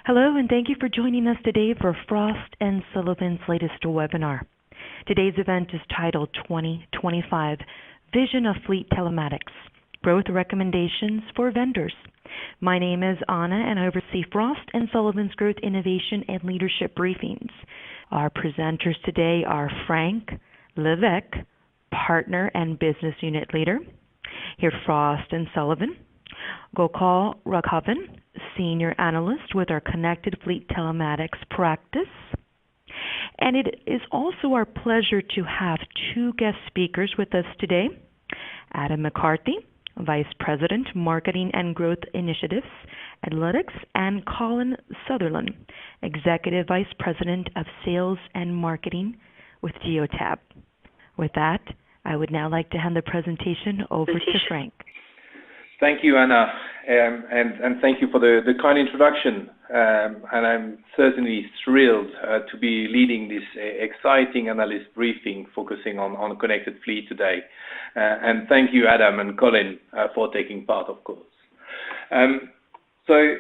Hello, and thank you for joining us today for Frost & Sullivan's latest webinar. Today's event is titled 2025 Vision of Fleet Telematics, Growth Recommendations for Vendors. My name is Anna, and I oversee Frost & Sullivan's Growth, Innovation, and Leadership briefings. Our presenters today are Frank Levesque, Partner and Business Unit Leader here at Frost & Sullivan, Gokul Raghavan, Senior Analyst with our Connected Fleet Telematics practice. And it is also our pleasure to have two guest speakers with us today, Adam McCarthy, Vice President, Marketing and Growth Initiatives, Analytics, and Colin Sutherland, Executive Vice President of Sales and Marketing with Geotab. With that, I would now like to hand the presentation over to Frank. Thank you, Anna, and thank you for the kind introduction. And I'm certainly thrilled to be leading this exciting analyst briefing focusing on connected fleet today. And thank you, Adam and Colin, for taking part, of course. So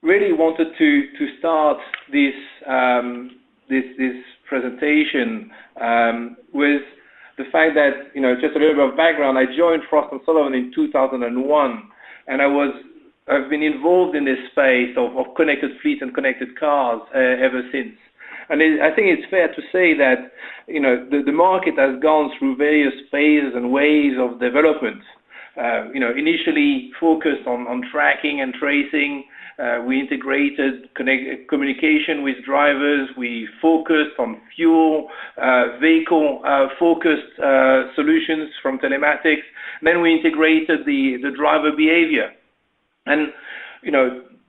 really wanted to start this presentation with the fact that, just a little bit of background, I joined Frost & Sullivan in 2001, and I've been involved in this space of connected fleet and connected cars ever since. And I think it's fair to say that, the market has gone through various phases and waves of development. Initially focused on tracking and tracing. We integrated communication with drivers. We focused on fuel, vehicle-focused solutions from telematics. And then we integrated the driver behavior. And,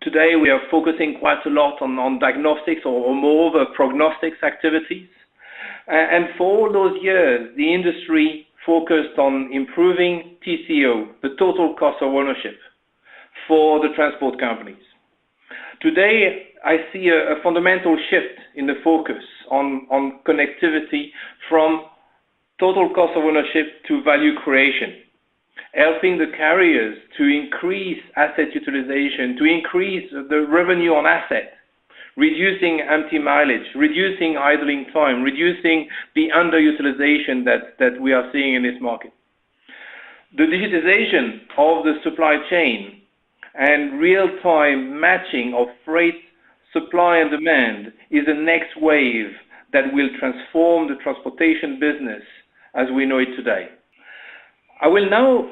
today we are focusing quite a lot on diagnostics or more of a prognostics activities. And for all those years, the industry focused on improving TCO, the total cost of ownership, for the transport companies. Today, I see a fundamental shift in the focus on connectivity from total cost of ownership to value creation, helping the carriers to increase asset utilization, to increase the revenue on asset, reducing empty mileage, reducing idling time, reducing the underutilization that we are seeing in this market. The digitization of the supply chain and real-time matching of freight supply and demand is the next wave that will transform the transportation business as we know it today. I will now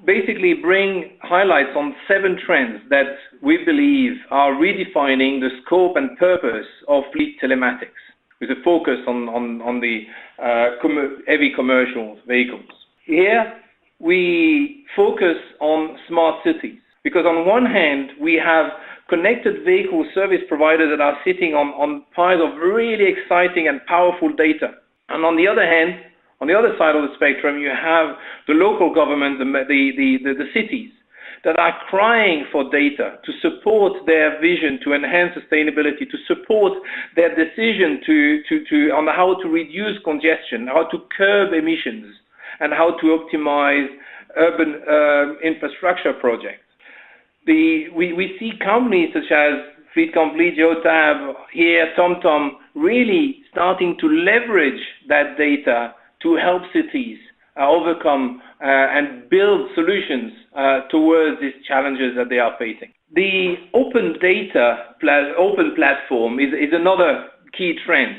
basically bring highlights on 7 trends that we believe are redefining the scope and purpose of fleet telematics, with a focus on the heavy commercial vehicles. Here, we focus on smart cities, because on one hand, we have connected vehicle service providers that are sitting on piles of really exciting and powerful data. And on the other hand, on the other side of the spectrum, you have the local government, the cities, that are crying for data to support their vision to enhance sustainability, to support their decision on how to reduce congestion, how to curb emissions, and how to optimize urban infrastructure projects. We see companies such as Fleet Complete, Geotab, here, TomTom, really starting to leverage that data to help cities overcome and build solutions towards these challenges that they are facing. The open platform is another key trend.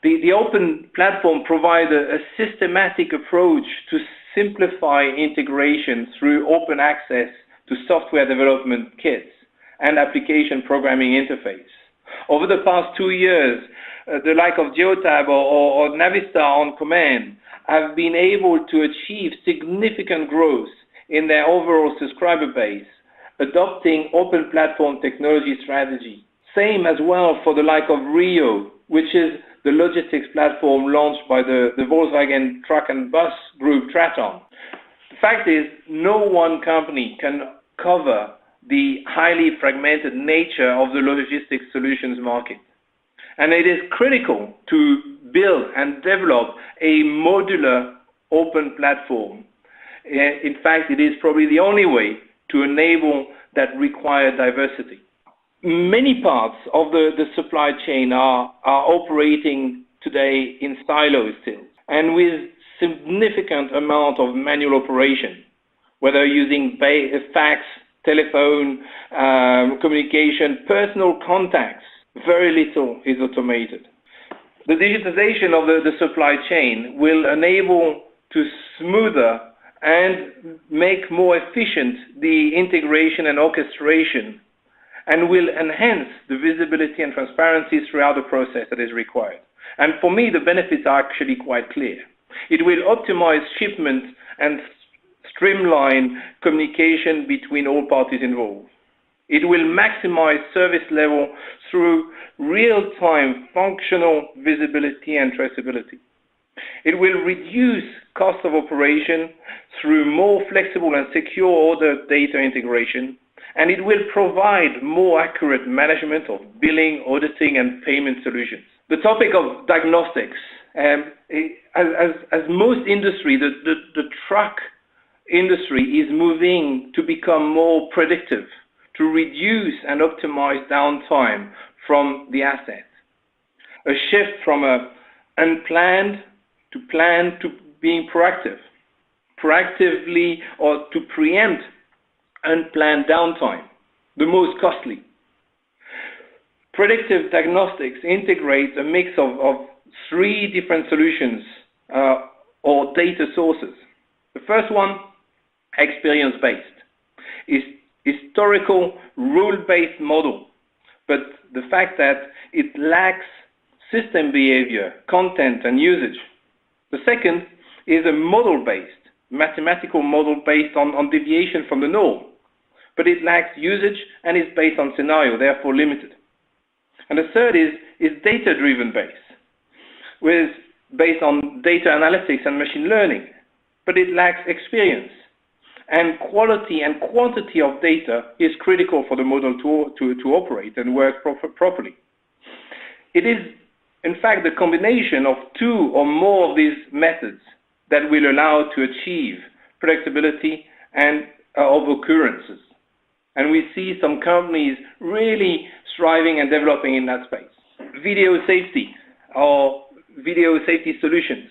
The open platform provides a systematic approach to simplify integration through open access to software development kits and application programming interface. Over the past 2 years, the like of Geotab or Navista on Command have been able to achieve significant growth in their overall subscriber base, adopting open platform technology strategy. Same as well for the like of Rio, which is the logistics platform launched by the Volkswagen truck and bus group Traton. The fact is, no one company can cover the highly fragmented nature of the logistics solutions market. And it is critical to build and develop a modular open platform. In fact, it is probably the only way to enable that required diversity. Many parts of the supply chain are operating today in silos still, and with significant amount of manual operation, whether using fax, telephone, communication, personal contacts. Very little is automated. The digitization of the supply chain will enable to smoother and make more efficient the integration and orchestration, and will enhance the visibility and transparency throughout the process that is required. And for me, the benefits are actually quite clear. It will optimize shipments and streamline communication between all parties involved. It will maximize service level through real-time functional visibility and traceability. It will reduce cost of operation through more flexible and secure order data integration, and it will provide more accurate management of billing, auditing, and payment solutions. The topic of diagnostics, as most industry, the truck industry is moving to become more predictive, to reduce and optimize downtime from the asset. A shift from unplanned to planned to being proactively or to preempt unplanned downtime, the most costly. Predictive diagnostics integrates a mix of three different solutions or data sources. The first one, experience-based, is historical rule-based model, but the fact that it lacks system behavior, content, and usage. The second is a model-based, mathematical model based on deviation from the norm, but it lacks usage and is based on scenario, therefore limited. And the third is data-driven based on data analytics and machine learning, but it lacks experience. And quality and quantity of data is critical for the model to operate and work properly. It is, in fact, the combination of two or more of these methods that will allow to achieve predictability and of occurrences. And we see some companies really striving and developing in that space. Video safety or video safety solutions.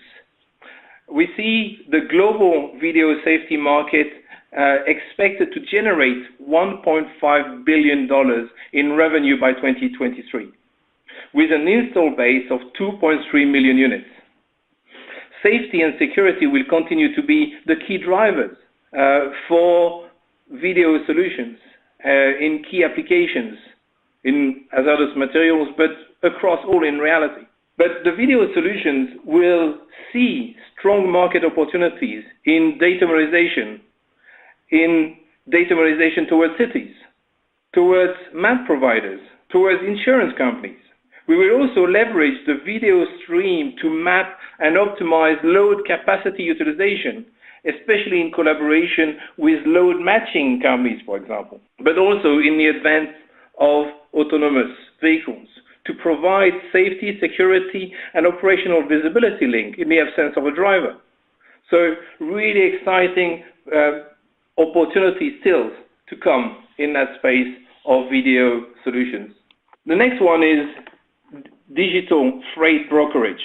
We see the global video safety market expected to generate $1.5 billion in revenue by 2023, with an install base of 2.3 million units. Safety and security will continue to be the key drivers for video solutions in key applications, in hazardous materials, but across all in reality. But the video solutions will see strong market opportunities in data memorization towards cities, towards map providers, towards insurance companies. We will also leverage the video stream to map and optimize load capacity utilization, especially in collaboration with load matching companies, for example, but also in the advance of autonomous vehicles to provide safety, security, and operational visibility link in the absence of a driver. So really exciting opportunities still to come in that space of video solutions. The next one is digital freight brokerage.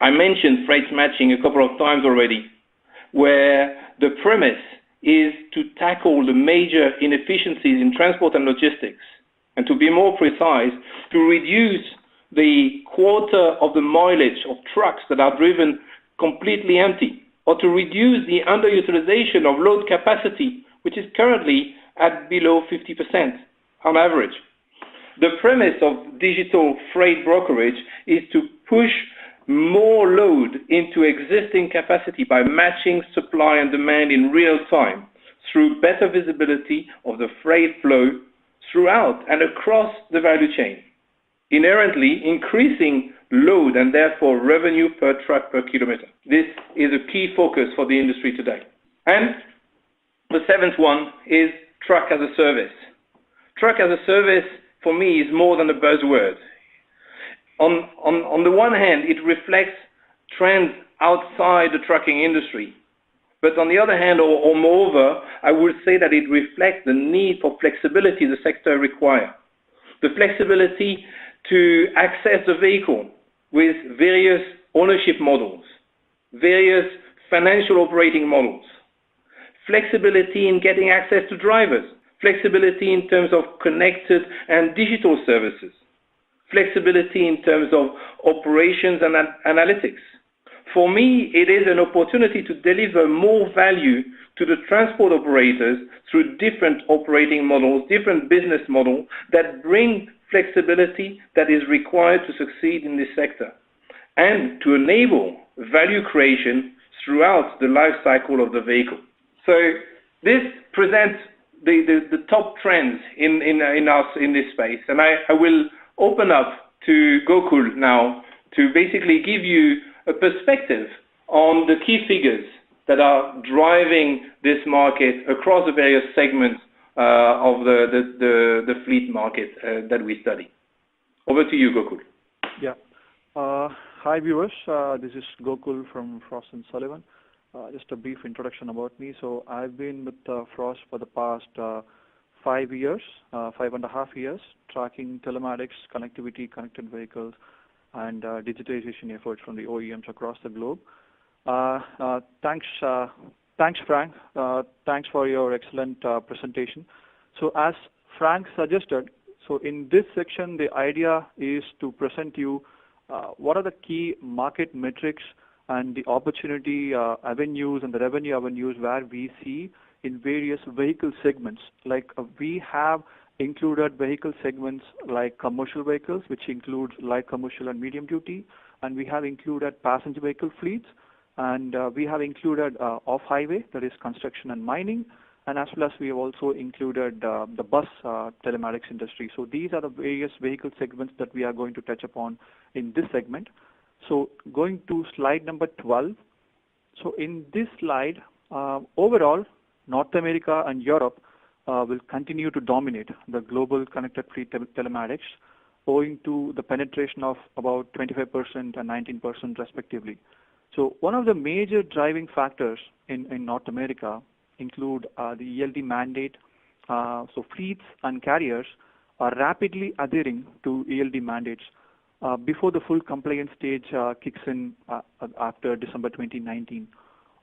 I mentioned freight matching a couple of times already, where the premise is to tackle the major inefficiencies in transport and logistics, and to be more precise, to reduce the quarter of the mileage of trucks that are driven completely empty, or to reduce the underutilization of load capacity, which is currently at below 50% on average. The premise of digital freight brokerage is to push more load into existing capacity by matching supply and demand in real time through better visibility of the freight flow throughout and across the value chain, inherently increasing load and therefore revenue per truck per kilometer. This is a key focus for the industry today. And the seventh one is truck as a service. Truck as a service, for me, is more than a buzzword. On the one hand, it reflects trends outside the trucking industry. But on the other hand, or moreover, I would say that it reflects the need for flexibility the sector requires. the flexibility to access the vehicle with various ownership models, various financial operating models, flexibility in getting access to drivers, flexibility in terms of connected and digital services, flexibility in terms of operations and analytics. For me, it is an opportunity to deliver more value to the transport operators through different operating models, different business models that bring flexibility that is required to succeed in this sector, and to enable value creation throughout the life cycle of the vehicle. So this presents the top trends in this space, and I will open up to Gokul now to basically give you a perspective on the key figures that are driving this market across the various segments of the fleet market that we study. Over to you, Gokul. Yeah. Hi, viewers. This is Gokul from Frost & Sullivan. Just a brief introduction about me. So I've been with Frost for the past 5 years, 5.5 years, tracking telematics, connectivity, connected vehicles, and digitization efforts from the OEMs across the globe. Thanks, Frank. Thanks for your excellent presentation. So as Frank suggested, so in this section, the idea is to present you what are the key market metrics and the opportunity avenues and the revenue avenues where we see in various vehicle segments. Like we have included vehicle segments like commercial vehicles, which includes light commercial and medium duty, and we have included passenger vehicle fleets, and we have included off-highway, that is construction and mining, and as well as we have also included the bus telematics industry. So these are the various vehicle segments that we are going to touch upon in this segment. So going to slide number 12. So in this slide, overall, North America and Europe will continue to dominate the global connected fleet telematics, owing to the penetration of about 25% and 19% respectively. So one of the major driving factors in North America include the ELD mandate. So fleets and carriers are rapidly adhering to ELD mandates before the full compliance stage kicks in after December 2019.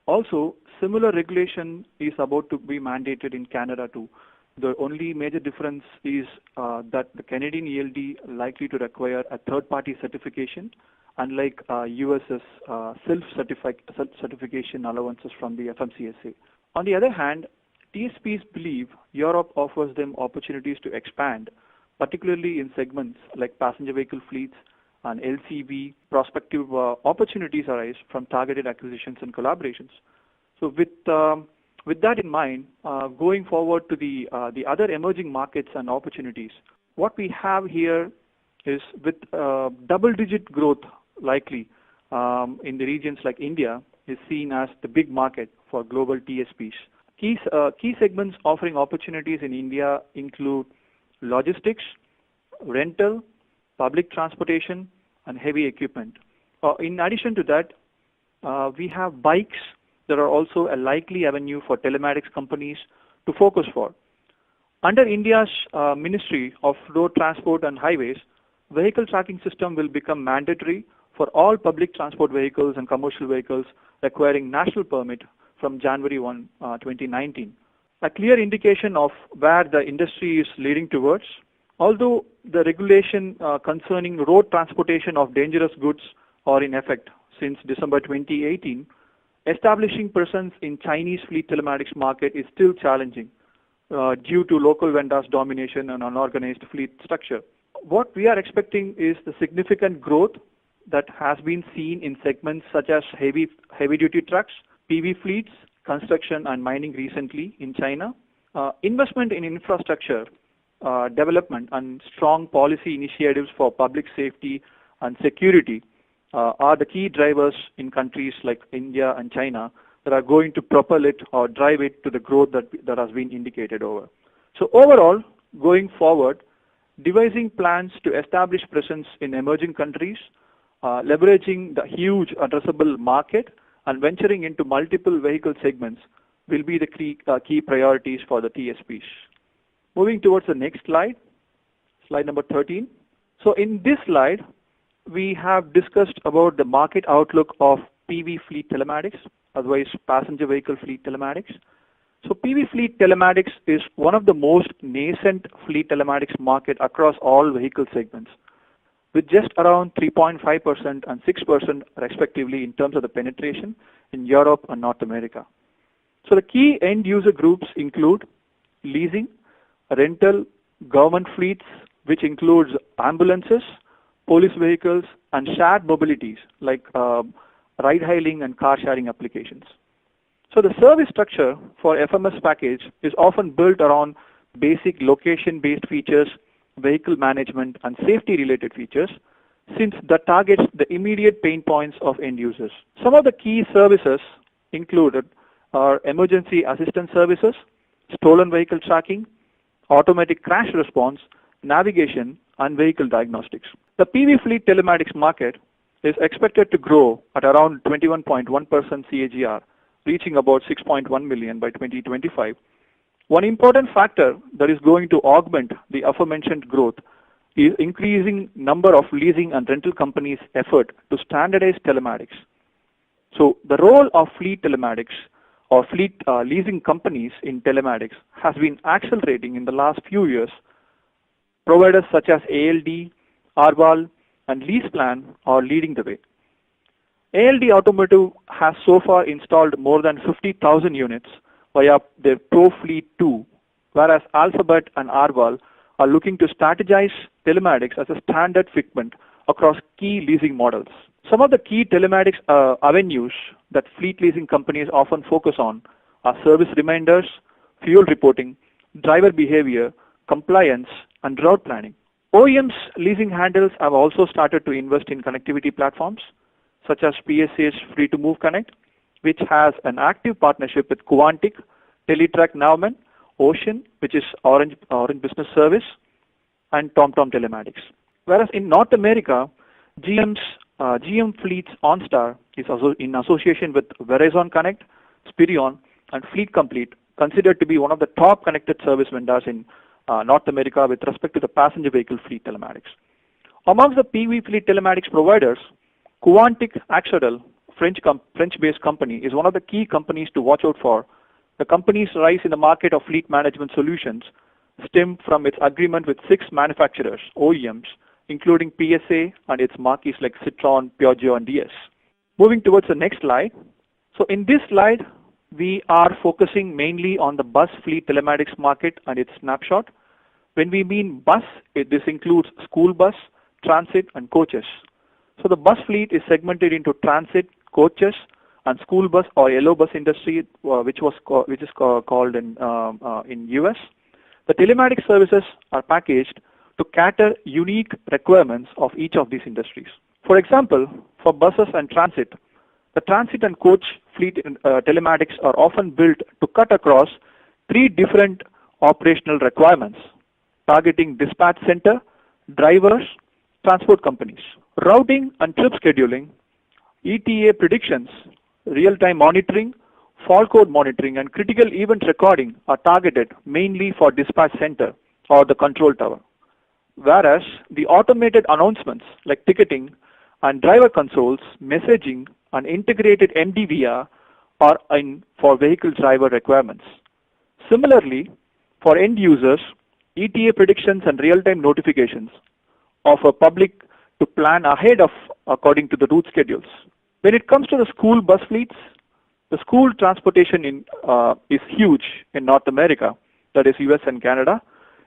Also, similar regulation is about to be mandated in Canada too. The only major difference is that the Canadian ELD likely to require a third-party certification, unlike US's self-certification allowances from the FMCSA. On the other hand, TSPs believe Europe offers them opportunities to expand, particularly in segments like passenger vehicle fleets and LCV. Prospective opportunities arise from targeted acquisitions and collaborations. So with that in mind, going forward to the other emerging markets and opportunities, what we have here is with double-digit growth likely in the regions like India is seen as the big market for global TSPs. Key segments offering opportunities in India include logistics, rental, public transportation, and heavy equipment. In addition to that, we have bikes that are also a likely avenue for telematics companies to focus for. Under India's Ministry of Road Transport and Highways, vehicle tracking system will become mandatory for all public transport vehicles and commercial vehicles requiring national permit from January 1, 2019. A clear indication of where the industry is leading towards. Although the regulation concerning road transportation of dangerous goods are in effect since December 2018, establishing presence in Chinese fleet telematics market is still challenging due to local vendors' domination and unorganized fleet structure. What we are expecting is the significant growth that has been seen in segments such as heavy-duty trucks, PV fleets, construction and mining recently in China. Investment in infrastructure development and strong policy initiatives for public safety and security are the key drivers in countries like India and China that are going to propel it or drive it to the growth that has been indicated over. So overall, going forward, devising plans to establish presence in emerging countries, leveraging the huge addressable market, and venturing into multiple vehicle segments will be the key priorities for the TSPs. Moving towards the next slide. Slide number 13. So in this slide, we have discussed about the market outlook of PV fleet telematics, otherwise passenger vehicle fleet telematics. So PV fleet telematics is one of the most nascent fleet telematics market across all vehicle segments, with just around 3.5% and 6% respectively in terms of the penetration in Europe and North America. So the key end user groups include leasing, rental, government fleets, which includes ambulances, police vehicles, and shared mobilities like ride-hailing and car-sharing applications. So the service structure for FMS package is often built around basic location-based features, vehicle management, and safety-related features, since that targets the immediate pain points of end users. Some of the key services included are emergency assistance services, stolen vehicle tracking, automatic crash response, navigation, and vehicle diagnostics. The PV fleet telematics market is expected to grow at around 21.1% CAGR, reaching about 6.1 million by 2025. One important factor that is going to augment the aforementioned growth is increasing number of leasing and rental companies' effort to standardize telematics. So the role of fleet telematics or fleet leasing companies in telematics has been accelerating in the last few years. Providers such as ALD, Arval, and LeasePlan are leading the way. ALD Automotive has so far installed more than 50,000 units via their Pro Fleet 2, whereas Alphabet and Arval are looking to strategize telematics as a standard fitment across key leasing models. Some of the key telematics avenues that fleet leasing companies often focus on are service reminders, fuel reporting, driver behavior, compliance, and route planning. OEMs leasing handles have also started to invest in connectivity platforms such as PSA's Free2Move Connect, which has an active partnership with Quantic, Teletrack Navman, Ocean, which is Orange Business Service, and TomTom Telematics. Whereas in North America, GM Fleet's OnStar is also in association with Verizon Connect, Spirion, and Fleet Complete, considered to be one of the top connected service vendors in North America with respect to the passenger vehicle fleet telematics. Amongst the PV fleet telematics providers, Quantic Axodel, French-based company, is one of the key companies to watch out for. The company's rise in the market of fleet management solutions stemmed from its agreement with 6 manufacturers, OEMs, including PSA and its marques like Citroën, Peugeot, and DS. Moving towards the next slide. So in this slide, we are focusing mainly on the bus fleet telematics market and its snapshot. When we mean bus, this includes school bus, transit, and coaches. So the bus fleet is segmented into transit, coaches, and school bus or yellow bus industry, which is called in US. The telematics services are packaged to cater unique requirements of each of these industries. For example, for buses and transit, the transit and coach fleet telematics are often built to cut across 3 different operational requirements, targeting dispatch center, drivers, transport companies. Routing and trip scheduling, ETA predictions, real-time monitoring, fault code monitoring, and critical event recording are targeted mainly for dispatch center or the control tower. Whereas the automated announcements like ticketing and driver consoles, messaging, and integrated MDVR are in for vehicle driver requirements. Similarly, for end users, ETA predictions and real-time notifications offer public to plan ahead of according to the route schedules. When it comes to the school bus fleets, the school transportation is huge in North America, that is US and Canada,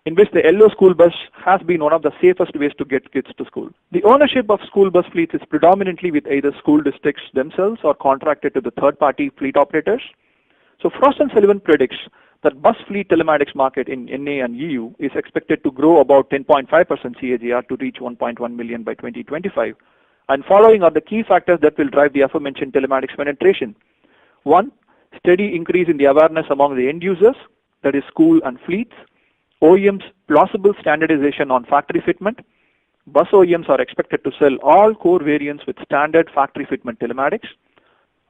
in which the yellow school bus has been one of the safest ways to get kids to school. The ownership of school bus fleets is predominantly with either school districts themselves or contracted to the third-party fleet operators. So Frost & Sullivan predicts that bus fleet telematics market in NA and EU is expected to grow about 10.5% CAGR to reach 1.1 million by 2025. And following are the key factors that will drive the aforementioned telematics penetration. 1, steady increase in the awareness among the end users, that is school and fleets. OEMs plausible standardization on factory fitment. Bus OEMs are expected to sell all core variants with standard factory fitment telematics.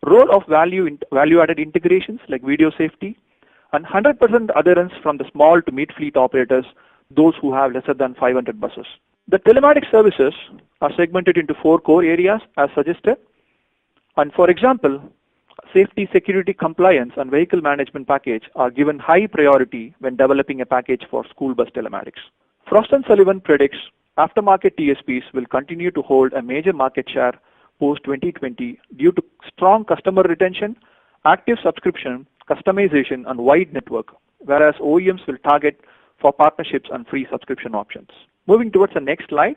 Role of value-added integrations like video safety, and 100% adherence from the small to mid fleet operators those who have lesser than 500 buses. The telematics services are segmented into 4 core areas as suggested. And for example, safety, security, compliance, and vehicle management package are given high priority when developing a package for school bus telematics. Frost & Sullivan predicts aftermarket TSPs will continue to hold a major market share post-2020 due to strong customer retention, active subscription, customization, and wide network, whereas OEMs will target for partnerships and free subscription options. Moving towards the next slide.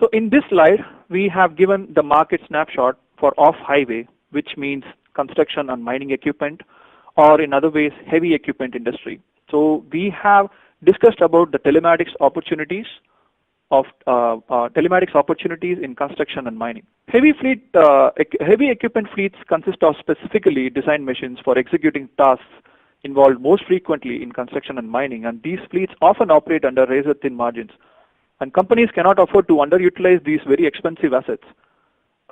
So in this slide, we have given the market snapshot for off-highway, which means construction and mining equipment, or in other ways, heavy equipment industry. So we have discussed about the telematics opportunities in construction and mining. Heavy equipment fleets consist of specifically designed machines for executing tasks involved most frequently in construction and mining, and these fleets often operate under razor-thin margins. And companies cannot afford to underutilize these very expensive assets.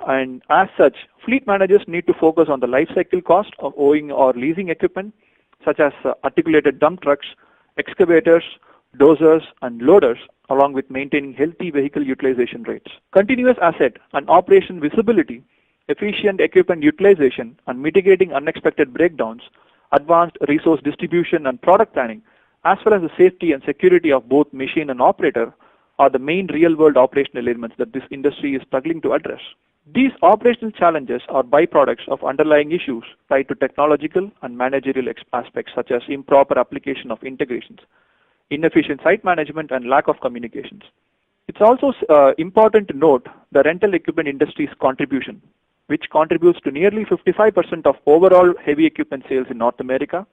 And as such, fleet managers need to focus on the life cycle cost of owning or leasing equipment, such as articulated dump trucks, excavators, dozers, and loaders, along with maintaining healthy vehicle utilization rates. Continuous asset and operation visibility, efficient equipment utilization, and mitigating unexpected breakdowns, advanced resource distribution and product planning, as well as the safety and security of both machine and operator, are the main real-world operational elements that this industry is struggling to address. These operational challenges are byproducts of underlying issues tied to technological and managerial aspects such as improper application of integrations, inefficient site management, and lack of communications. It's also important to note the rental equipment industry's contribution, which contributes to nearly 55% of overall heavy equipment sales in North America,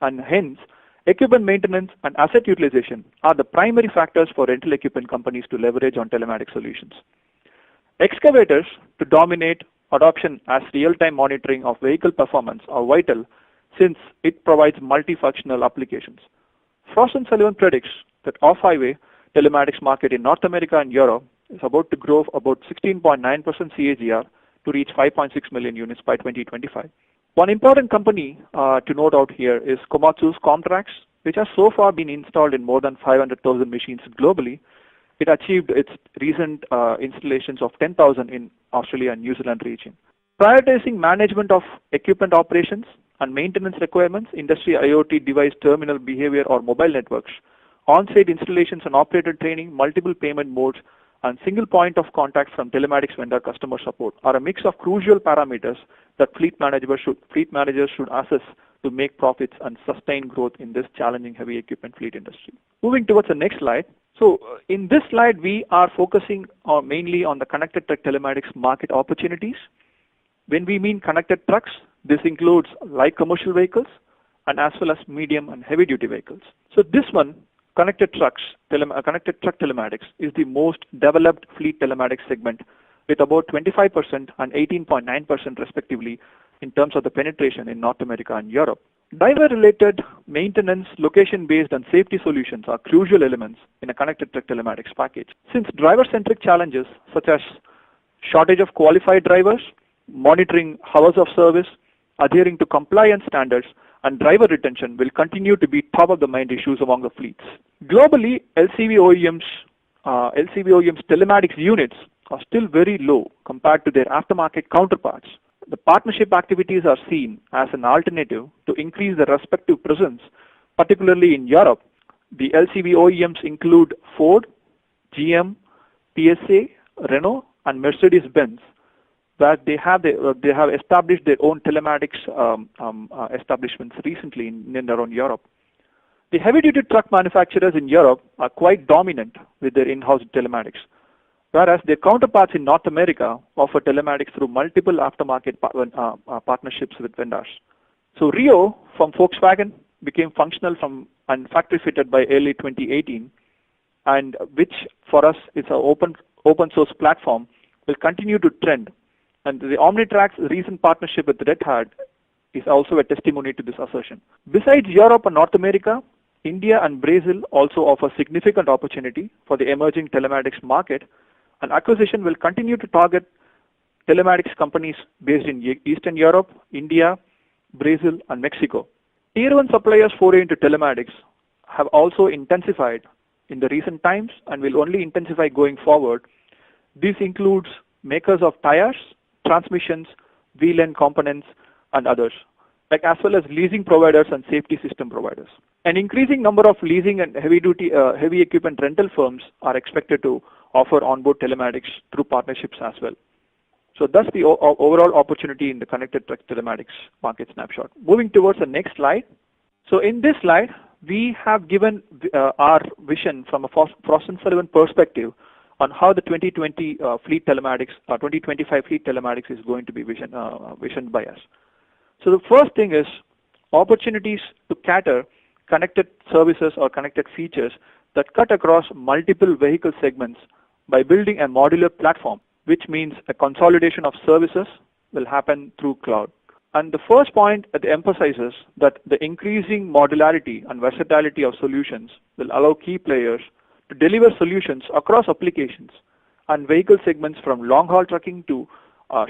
and hence, equipment maintenance and asset utilization are the primary factors for rental equipment companies to leverage on telematic solutions. Excavators to dominate adoption as real-time monitoring of vehicle performance are vital since it provides multifunctional applications. Frost & Sullivan predicts that off-highway telematics market in North America and Europe is about to grow about 16.9% CAGR to reach 5.6 million units by 2025. One important company to note out here is Komatsu's Comtrax, which has so far been installed in more than 500,000 machines globally. It achieved its recent installations of 10,000 in Australia and New Zealand region. Prioritizing management of equipment operations and maintenance requirements, industry IoT device terminal behavior or mobile networks, on-site installations and operator training, multiple payment modes, and single point of contact from telematics vendor customer support are a mix of crucial parameters that fleet managers should assess to make profits and sustain growth in this challenging heavy equipment fleet industry. Moving towards the next slide. So in this slide, we are focusing mainly on the connected truck telematics market opportunities. When we mean connected trucks, this includes light commercial vehicles and as well as medium and heavy duty vehicles. So this one, connected truck telematics is the most developed fleet telematics segment with about 25% and 18.9% respectively in terms of the penetration in North America and Europe. Driver-related maintenance, location-based and safety solutions are crucial elements in a connected truck telematics package. Since driver-centric challenges such as shortage of qualified drivers, monitoring hours of service, adhering to compliance standards, and driver retention will continue to be top of the mind issues among the fleets. Globally, LCV OEMs telematics units are still very low compared to their aftermarket counterparts. The partnership activities are seen as an alternative to increase their respective presence, particularly in Europe. The LCV OEMs include Ford, GM, PSA, Renault, and Mercedes-Benz, where they have established their own telematics establishments recently in and around Europe. The heavy-duty truck manufacturers in Europe are quite dominant with their in-house telematics, whereas their counterparts in North America offer telematics through multiple aftermarket partnerships with vendors. So Rio from Volkswagen became functional and factory-fitted by early 2018, and which for us is an open source platform, will continue to trend. And the Omnitrac's recent partnership with Red Hat is also a testimony to this assertion. Besides Europe and North America, India and Brazil also offer significant opportunity for the emerging telematics market, and acquisition will continue to target telematics companies based in Eastern Europe, India, Brazil, and Mexico. Tier 1 suppliers foray into telematics have also intensified in the recent times and will only intensify going forward. This includes makers of tires, transmissions, wheel end components, and others, like as well as leasing providers and safety system providers. An increasing number of leasing and heavy equipment rental firms are expected to offer onboard telematics through partnerships as well. So that's the overall opportunity in the connected truck telematics market snapshot. Moving towards the next slide. So in this slide, we have given our vision from a Frost & Sullivan perspective on how the 2020 fleet telematics, 2025 fleet telematics is going to be visioned by us. So the first thing is opportunities to cater connected services or connected features that cut across multiple vehicle segments by building a modular platform, which means a consolidation of services will happen through cloud. And the first point it emphasizes that the increasing modularity and versatility of solutions will allow key players to deliver solutions across applications and vehicle segments from long-haul trucking to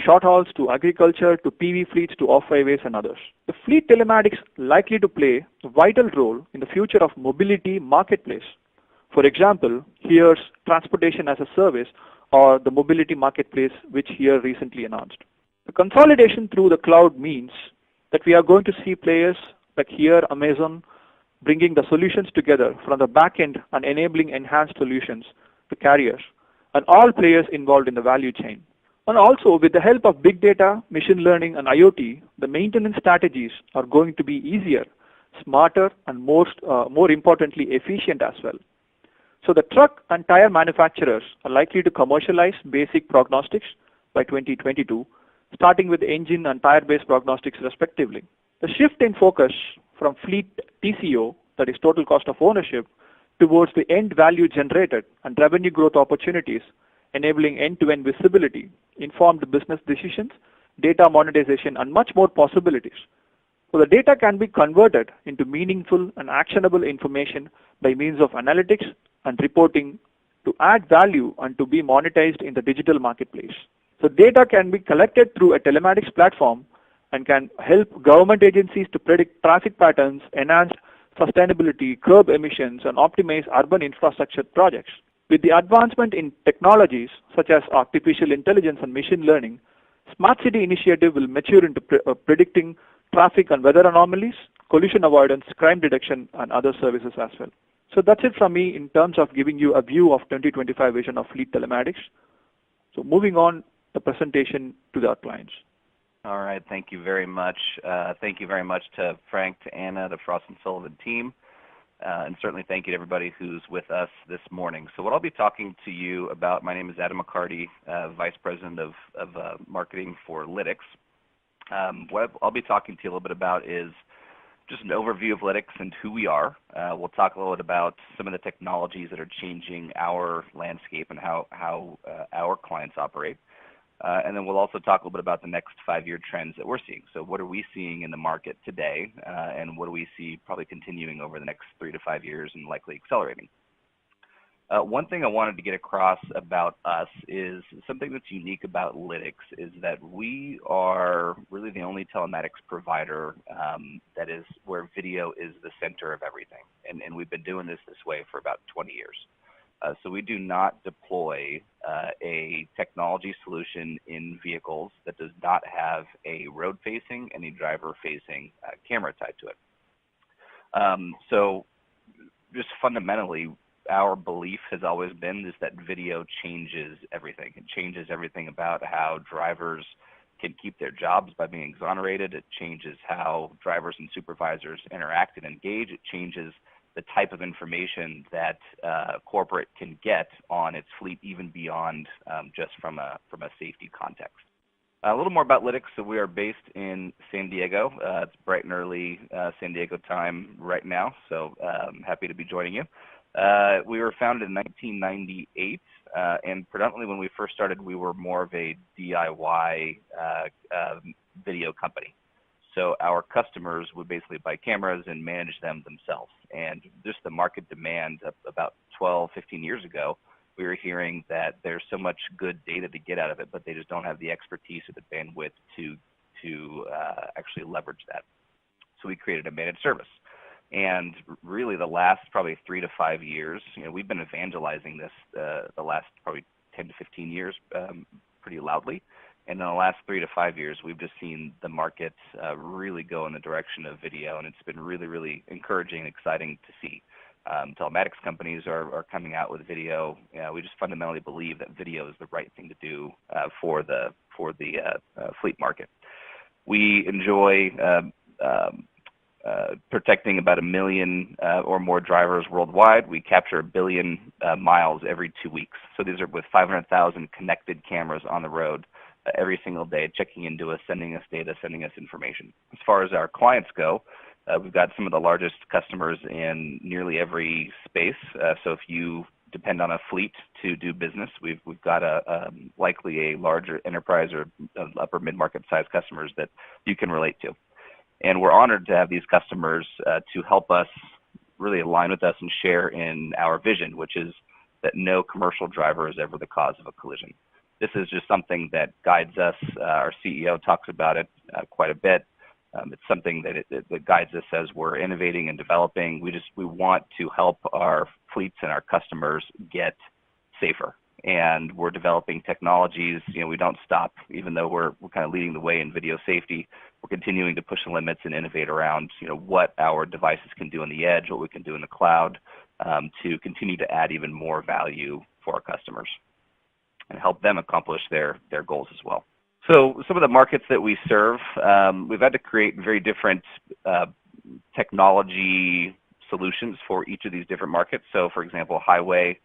short hauls to agriculture to PV fleets to off-highways and others. The fleet telematics likely to play a vital role in the future of mobility marketplace. For example, here's transportation as a service or the mobility marketplace which here recently announced. The consolidation through the cloud means that we are going to see players like here Amazon bringing the solutions together from the back end and enabling enhanced solutions to carriers and all players involved in the value chain. And also, with the help of big data, machine learning, and IoT, the maintenance strategies are going to be easier, smarter, and more importantly, efficient as well. So the truck and tire manufacturers are likely to commercialize basic prognostics by 2022, starting with engine and tire-based prognostics respectively. The shift in focus from fleet TCO, that is total cost of ownership, towards the end value generated and revenue growth opportunities, enabling end-to-end visibility, informed business decisions, data monetization, and much more possibilities. So the data can be converted into meaningful and actionable information by means of analytics and reporting to add value and to be monetized in the digital marketplace. So data can be collected through a telematics platform and can help government agencies to predict traffic patterns, enhance sustainability, curb emissions, and optimize urban infrastructure projects. With the advancement in technologies such as artificial intelligence and machine learning, Smart City Initiative will mature into predicting traffic and weather anomalies, collision avoidance, crime detection, and other services as well. So that's it from me in terms of giving you a view of 2025 vision of fleet telematics. So moving on the presentation to our clients. All right, thank you very much. Thank you very much to Frank, to Anna, the Frost & Sullivan team. And certainly thank you to everybody who's with us this morning. So what I'll be talking to you about, my name is Adam McCarty, Vice President of Marketing for Lytx. What I'll be talking to you a little bit about is just an overview of Lytx and who we are. We'll talk a little bit about some of the technologies that are changing our landscape and how our clients operate. And then we'll also talk a little bit about the next 5-year trends that we're seeing. So what are we seeing in the market today, and what do we see probably continuing over the next 3 to 5 years and likely accelerating? One thing I wanted to get across about us is something that's unique about Lytx is that we are really the only telematics provider that is where video is the center of everything. And we've been doing this way for about 20 years. So we do not deploy a technology solution in vehicles that does not have a road-facing and a driver-facing camera tied to it. So just fundamentally, our belief has always been is that video changes everything. It changes everything about how drivers can keep their jobs by being exonerated. It changes how drivers and supervisors interact and engage. It changes the type of information that corporate can get on its fleet, even beyond just from a safety context. A little more about Lytx. So we are based in San Diego. It's bright and early San Diego time right now, so I'm happy to be joining you. We were founded in 1998, and predominantly when we first started, we were more of a DIY video company. So our customers would basically buy cameras and manage them themselves. And just the market demand about 12, 15 years ago, we were hearing that there's so much good data to get out of it, but they just don't have the expertise or the bandwidth to actually leverage that. So we created a managed service. And really the last probably 3 to 5 years, we've been evangelizing this the last probably 10 to 15 years pretty loudly. And in the last 3 to 5 years, we've just seen the market really go in the direction of video, and it's been really, really encouraging and exciting to see. Telematics companies are coming out with video. We just fundamentally believe that video is the right thing to do for the fleet market. We enjoy protecting about 1 million or more drivers worldwide. We capture 1 billion miles every 2 weeks. So these are with 500,000 connected cameras on the road every single day, checking into us, sending us data, sending us information. As far as our clients go, we've got some of the largest customers in nearly every space. So if you depend on a fleet to do business, we've got likely a larger enterprise or upper mid-market size customers that you can relate to. And we're honored to have these customers to help us really align with us and share in our vision, which is that no commercial driver is ever the cause of a collision. This is just something that guides us. Our CEO talks about it quite a bit. It's something that guides us as we're innovating and developing. We want to help our fleets and our customers get safer. And we're developing technologies. We don't stop, even though we're kind of leading the way in video safety. We're continuing to push the limits and innovate around what our devices can do on the edge, what we can do in the cloud, to continue to add even more value for our customers and help them accomplish their goals as well. So some of the markets that we serve, we've had to create very different technology solutions for each of these different markets. So for example, highway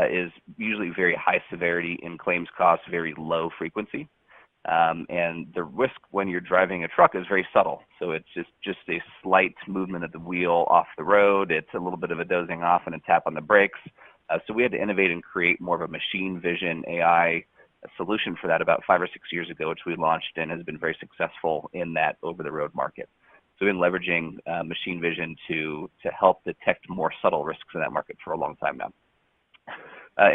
is usually very high severity in claims costs, very low frequency. And the risk when you're driving a truck is very subtle. So it's just a slight movement of the wheel off the road. It's a little bit of a dozing off and a tap on the brakes. So we had to innovate and create more of a machine vision AI solution for that about 5 or 6 years ago, which we launched and has been very successful in that over-the-road market. So we've been leveraging machine vision to help detect more subtle risks in that market for a long time now.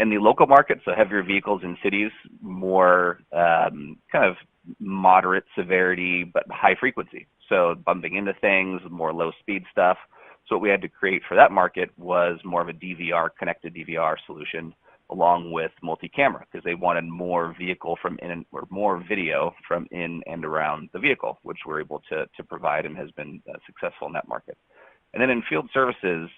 In the local market, so heavier vehicles in cities, more kind of moderate severity but high frequency. So bumping into things, more low speed stuff. So what we had to create for that market was more of a DVR, connected DVR solution, along with multi-camera, because they wanted more vehicle from in or more video from in and around the vehicle, which we're able to provide and has been successful in that market. And then in field services,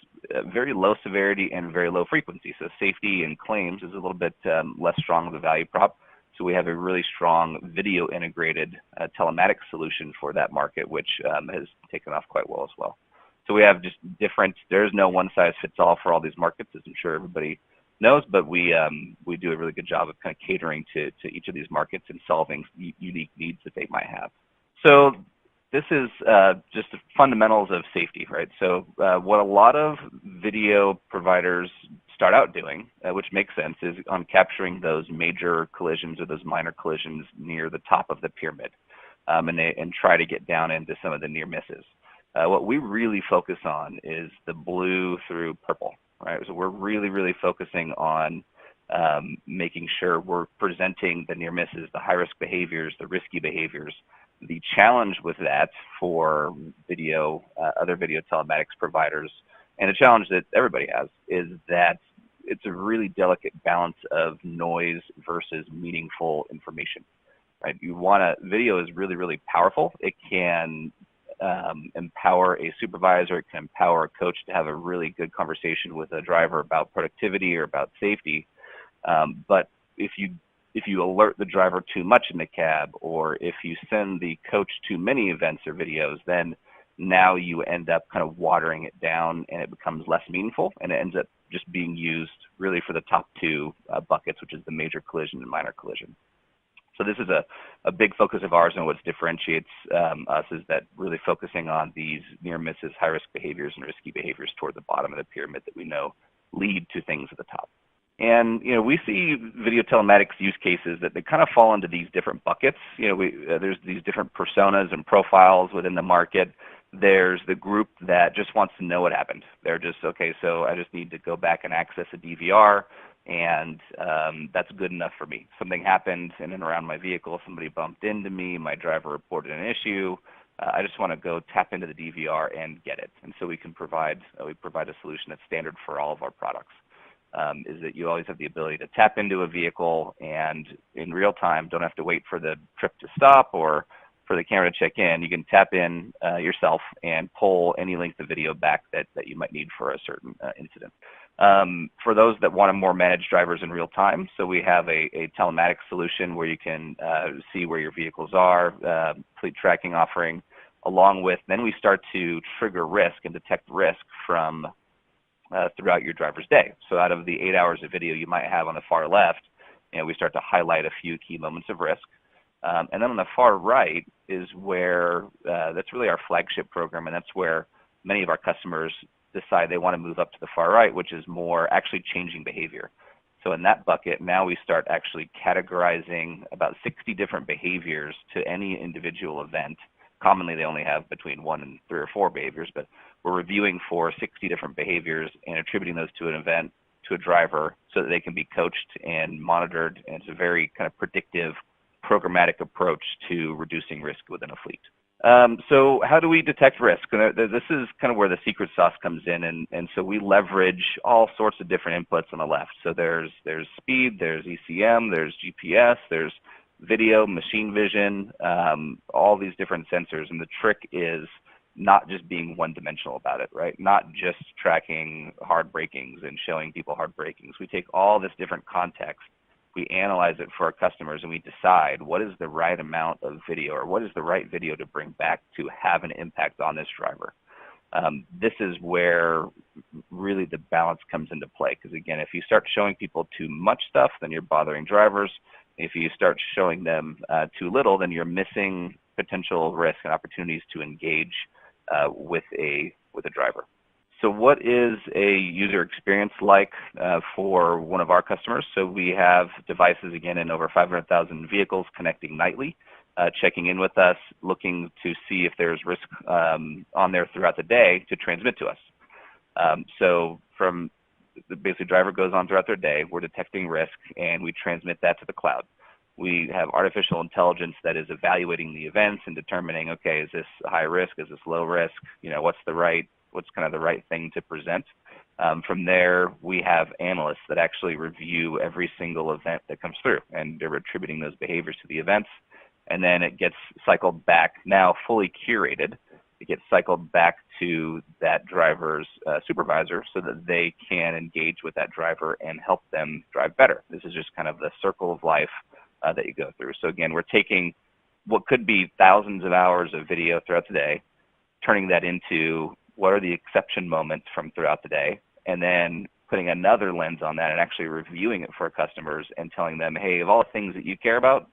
very low severity and very low frequency. So safety and claims is a little bit less strong of a value prop. So we have a really strong video integrated telematics solution for that market, which has taken off quite well as well. So we have just different, there's no one size fits all for all these markets, as I'm sure everybody knows, but we do a really good job of kind of catering to each of these markets and solving unique needs that they might have. So this is just the fundamentals of safety, right? So what a lot of video providers start out doing, which makes sense, is on capturing those major collisions or those minor collisions near the top of the pyramid, and try to get down into some of the near misses. What we really focus on is the blue through purple, right? So we're really, really focusing on making sure we're presenting the near misses, the high-risk behaviors, the risky behaviors. The challenge with that for video, other video telematics providers, and a challenge that everybody has, is that it's a really delicate balance of noise versus meaningful information, right? Video is really, really powerful. It can empower a supervisor, it can empower a coach to have a really good conversation with a driver about productivity or about safety. But if you alert the driver too much in the cab, or if you send the coach too many events or videos, then now you end up kind of watering it down and it becomes less meaningful, and it ends up just being used really for the top two buckets, which is the major collision and minor collision. So this is a big focus of ours, and what differentiates us is that really focusing on these near misses, high risk behaviors and risky behaviors toward the bottom of the pyramid that we know lead to things at the top. And we see video telematics use cases that they kind of fall into these different buckets. There's these different personas and profiles within the market. There's the group that just wants to know what happened. They're just, okay, so I just need to go back and access a DVR, and that's good enough for me. Something happened in and around my vehicle, somebody bumped into me, my driver reported an issue, I just want to go tap into the DVR and get it. And so we can provide a solution that's standard for all of our products. Is that you always have the ability to tap into a vehicle and in real time, don't have to wait for the trip to stop or for the camera to check in. You can tap in yourself and pull any length of video back that you might need for a certain incident. For those that want to more manage drivers in real time, so we have a telematics solution where you can see where your vehicles are, fleet tracking offering, along with, then we start to trigger risk and detect risk from throughout your driver's day. So out of the 8 hours of video you might have on the far left, we start to highlight a few key moments of risk. And then on the far right is where that's really our flagship program, and that's where many of our customers decide they want to move up to the far right, which is more actually changing behavior. So in that bucket, now we start actually categorizing about 60 different behaviors to any individual event. Commonly, they only have between 1 and 3 or 4 behaviors, but we're reviewing for 60 different behaviors and attributing those to an event, to a driver, so that they can be coached and monitored. And it's a very kind of predictive, programmatic approach to reducing risk within a fleet. So how do we detect risk? This is kind of where the secret sauce comes in, and so we leverage all sorts of different inputs on the left. So there's speed, there's ECM, there's GPS, there's video, machine vision, all these different sensors, and the trick is not just being one-dimensional about it, right? Not just tracking hard brakings and showing people hard brakings. We take all this different context, we analyze it for our customers, and we decide what is the right amount of video or what is the right video to bring back to have an impact on this driver. This is where really the balance comes into play, because again, if you start showing people too much stuff, then you're bothering drivers. If you start showing them too little, then you're missing potential risk and opportunities to engage with a driver. So what is a user experience like for one of our customers? So we have devices, again, in over 500,000 vehicles connecting nightly, checking in with us, looking to see if there's risk on there throughout the day to transmit to us. So from the basic driver goes on throughout their day, we're detecting risk, and we transmit that to the cloud. We have artificial intelligence that is evaluating the events and determining, okay, is this high risk? Is this low risk? What's kind of the right thing to present? From there, we have analysts that actually review every single event that comes through, and they're attributing those behaviors to the events, and then it gets cycled back, now fully curated. It gets cycled back to that driver's supervisor so that they can engage with that driver and help them drive better. This is just kind of the circle of life that you go through. So again, we're taking what could be thousands of hours of video throughout the day, turning that into what are the exception moments from throughout the day, and then putting another lens on that and actually reviewing it for our customers and telling them, hey, of all the things that you care about,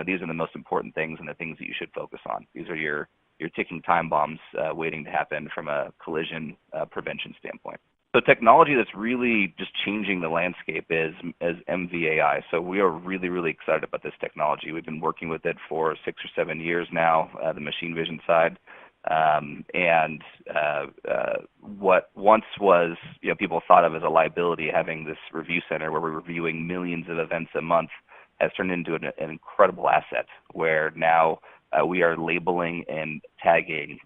these are the most important things and the things that you should focus on. These are your ticking time bombs waiting to happen from a collision prevention standpoint. So technology that's really just changing the landscape is MVAI. So we are really, really excited about this technology. We've been working with it for 6 or 7 years now, the machine vision side. What once was, people thought of as a liability, having this review center where we're reviewing millions of events a month, has turned into an incredible asset where now we are labeling and tagging,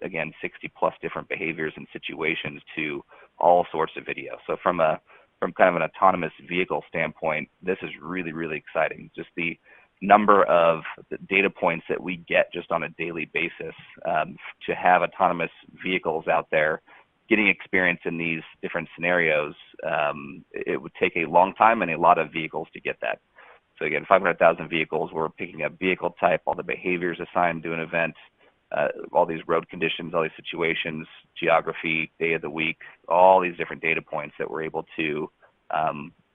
again, 60 plus different behaviors and situations to all sorts of video. So from kind of an autonomous vehicle standpoint, this is really, really exciting. Just the number of data points that we get just on a daily basis to have autonomous vehicles out there getting experience in these different scenarios, it would take a long time and a lot of vehicles to get that. So again, 500,000 vehicles, we're picking up vehicle type, all the behaviors assigned to an event, all these road conditions, all these situations, geography, day of the week, all these different data points that we're able to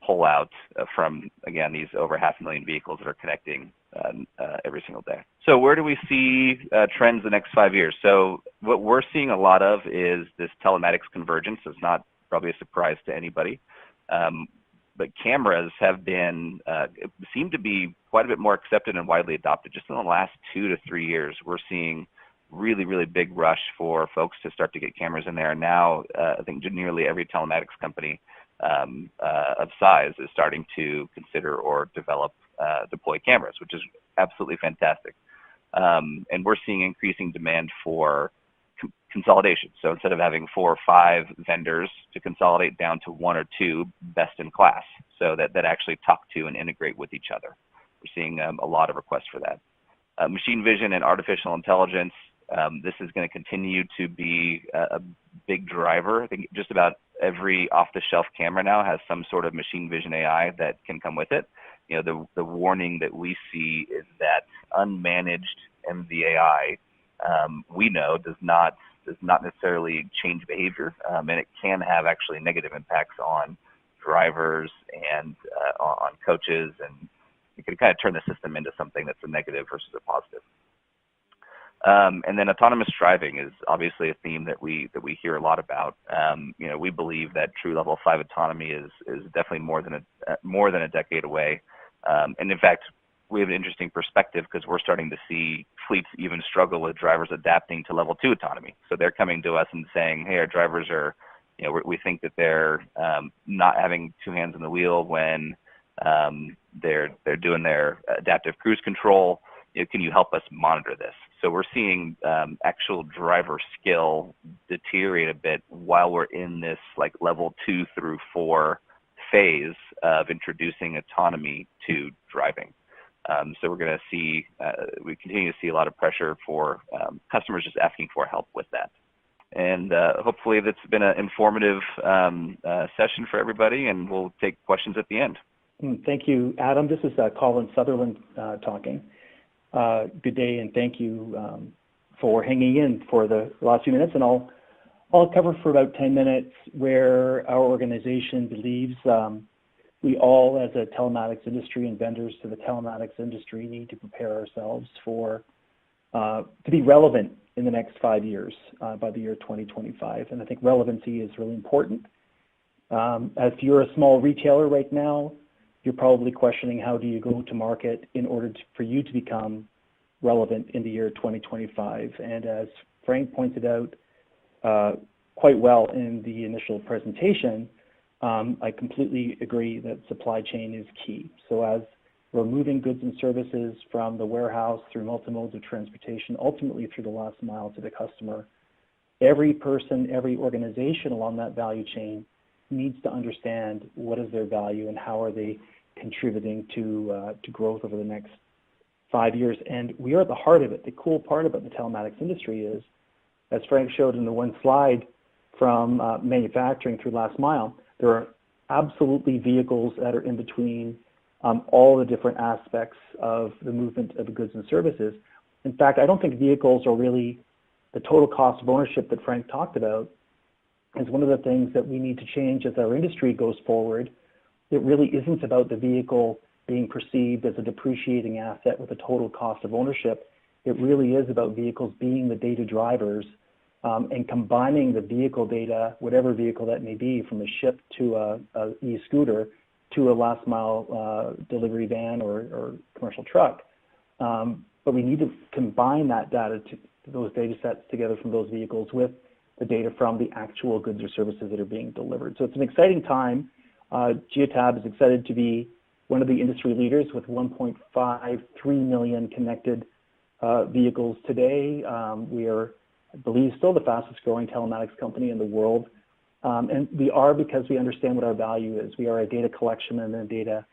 pull out from, again, these over 500,000 vehicles that are connecting every single day. So where do we see trends the next 5 years? So what we're seeing a lot of is this telematics convergence. It's not probably a surprise to anybody. But cameras have been, seem to be quite a bit more accepted and widely adopted. Just in the last 2 to 3 years, we're seeing really, really big rush for folks to start to get cameras in there. And now, I think nearly every telematics company of size is starting to consider or develop, deploy cameras, which is absolutely fantastic. And we're seeing increasing demand for consolidation. So instead of having 4 or 5 vendors, to consolidate down to 1 or 2 best in class, so that actually talk to and integrate with each other. We're seeing a lot of requests for that. Machine vision and artificial intelligence, this is going to continue to be a big driver. I think just about every off-the-shelf camera now has some sort of machine vision AI that can come with it. You know, the warning that we see is that unmanaged MVAI, we know does not necessarily change behavior, and it can have actually negative impacts on drivers and on coaches, and it can kind of turn the system into something that's a negative versus a positive. And then autonomous driving is obviously a theme that we hear a lot about. You know, we believe that true level 5 autonomy is definitely more than a decade away. And in fact, we have an interesting perspective because we're starting to see fleets even struggle with drivers adapting to level 2 autonomy. So they're coming to us and saying, hey, our drivers are, you know, we think that they're not having 2 hands on the wheel when they're doing their adaptive cruise control. You know, can you help us monitor this? So we're seeing actual driver skill deteriorate a bit while we're in this like level 2 through 4 phase of introducing autonomy to driving. So we're going to see, we continue to see a lot of pressure for customers just asking for help with that. And hopefully that's been an informative session for everybody, and we'll take questions at the end. Thank you, Adam. This is Colin Sutherland talking. Good day, and thank you for hanging in for the last few minutes. And I'll cover for about 10 minutes where our organization believes we all, as a telematics industry and vendors to the telematics industry, need to prepare ourselves for to be relevant in the next 5 years by the year 2025. And I think relevancy is really important. If you're a small retailer right now, you're probably questioning how do you go to market in order for you to become relevant in the year 2025. And as Frank pointed out quite well in the initial presentation, I completely agree that supply chain is key. So as we're moving goods and services from the warehouse through multi-modes of transportation, ultimately through the last mile to the customer, every person, every organization along that value chain needs to understand what is their value and how are they contributing to growth over the next 5 years. And we are at the heart of it. The cool part about the telematics industry is, as Frank showed in the one slide from manufacturing through last mile, there are absolutely vehicles that are in between all the different aspects of the movement of goods and services. In fact, I don't think vehicles are really the total cost of ownership that Frank talked about is one of the things that we need to change as our industry goes forward. It really isn't about the vehicle being perceived as a depreciating asset with a total cost of ownership. It really is about vehicles being the data drivers and combining the vehicle data, whatever vehicle that may be, from a ship to a e-scooter to a last mile delivery van or commercial truck. But we need to combine that data, those data sets together from those vehicles with the data from the actual goods or services that are being delivered. So it's an exciting time. Geotab is excited to be one of the industry leaders with 1.53 million connected vehicles today. We are, I believe, still the fastest growing telematics company in the world. And we are because we understand what our value is. We are a data collection and a data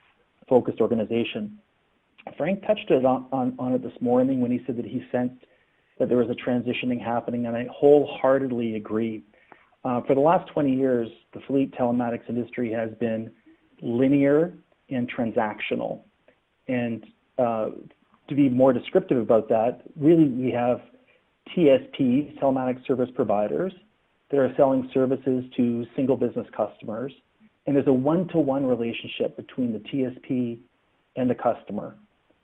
focused organization. Frank touched on it this morning when he said that he sensed that there was a transitioning happening, and I wholeheartedly agree. For the last 20 years, the fleet telematics industry has been linear and transactional. And to be more descriptive about that, really we have TSPs, telematics service providers, that are selling services to single business customers. And there's a one-to-one relationship between the TSP and the customer.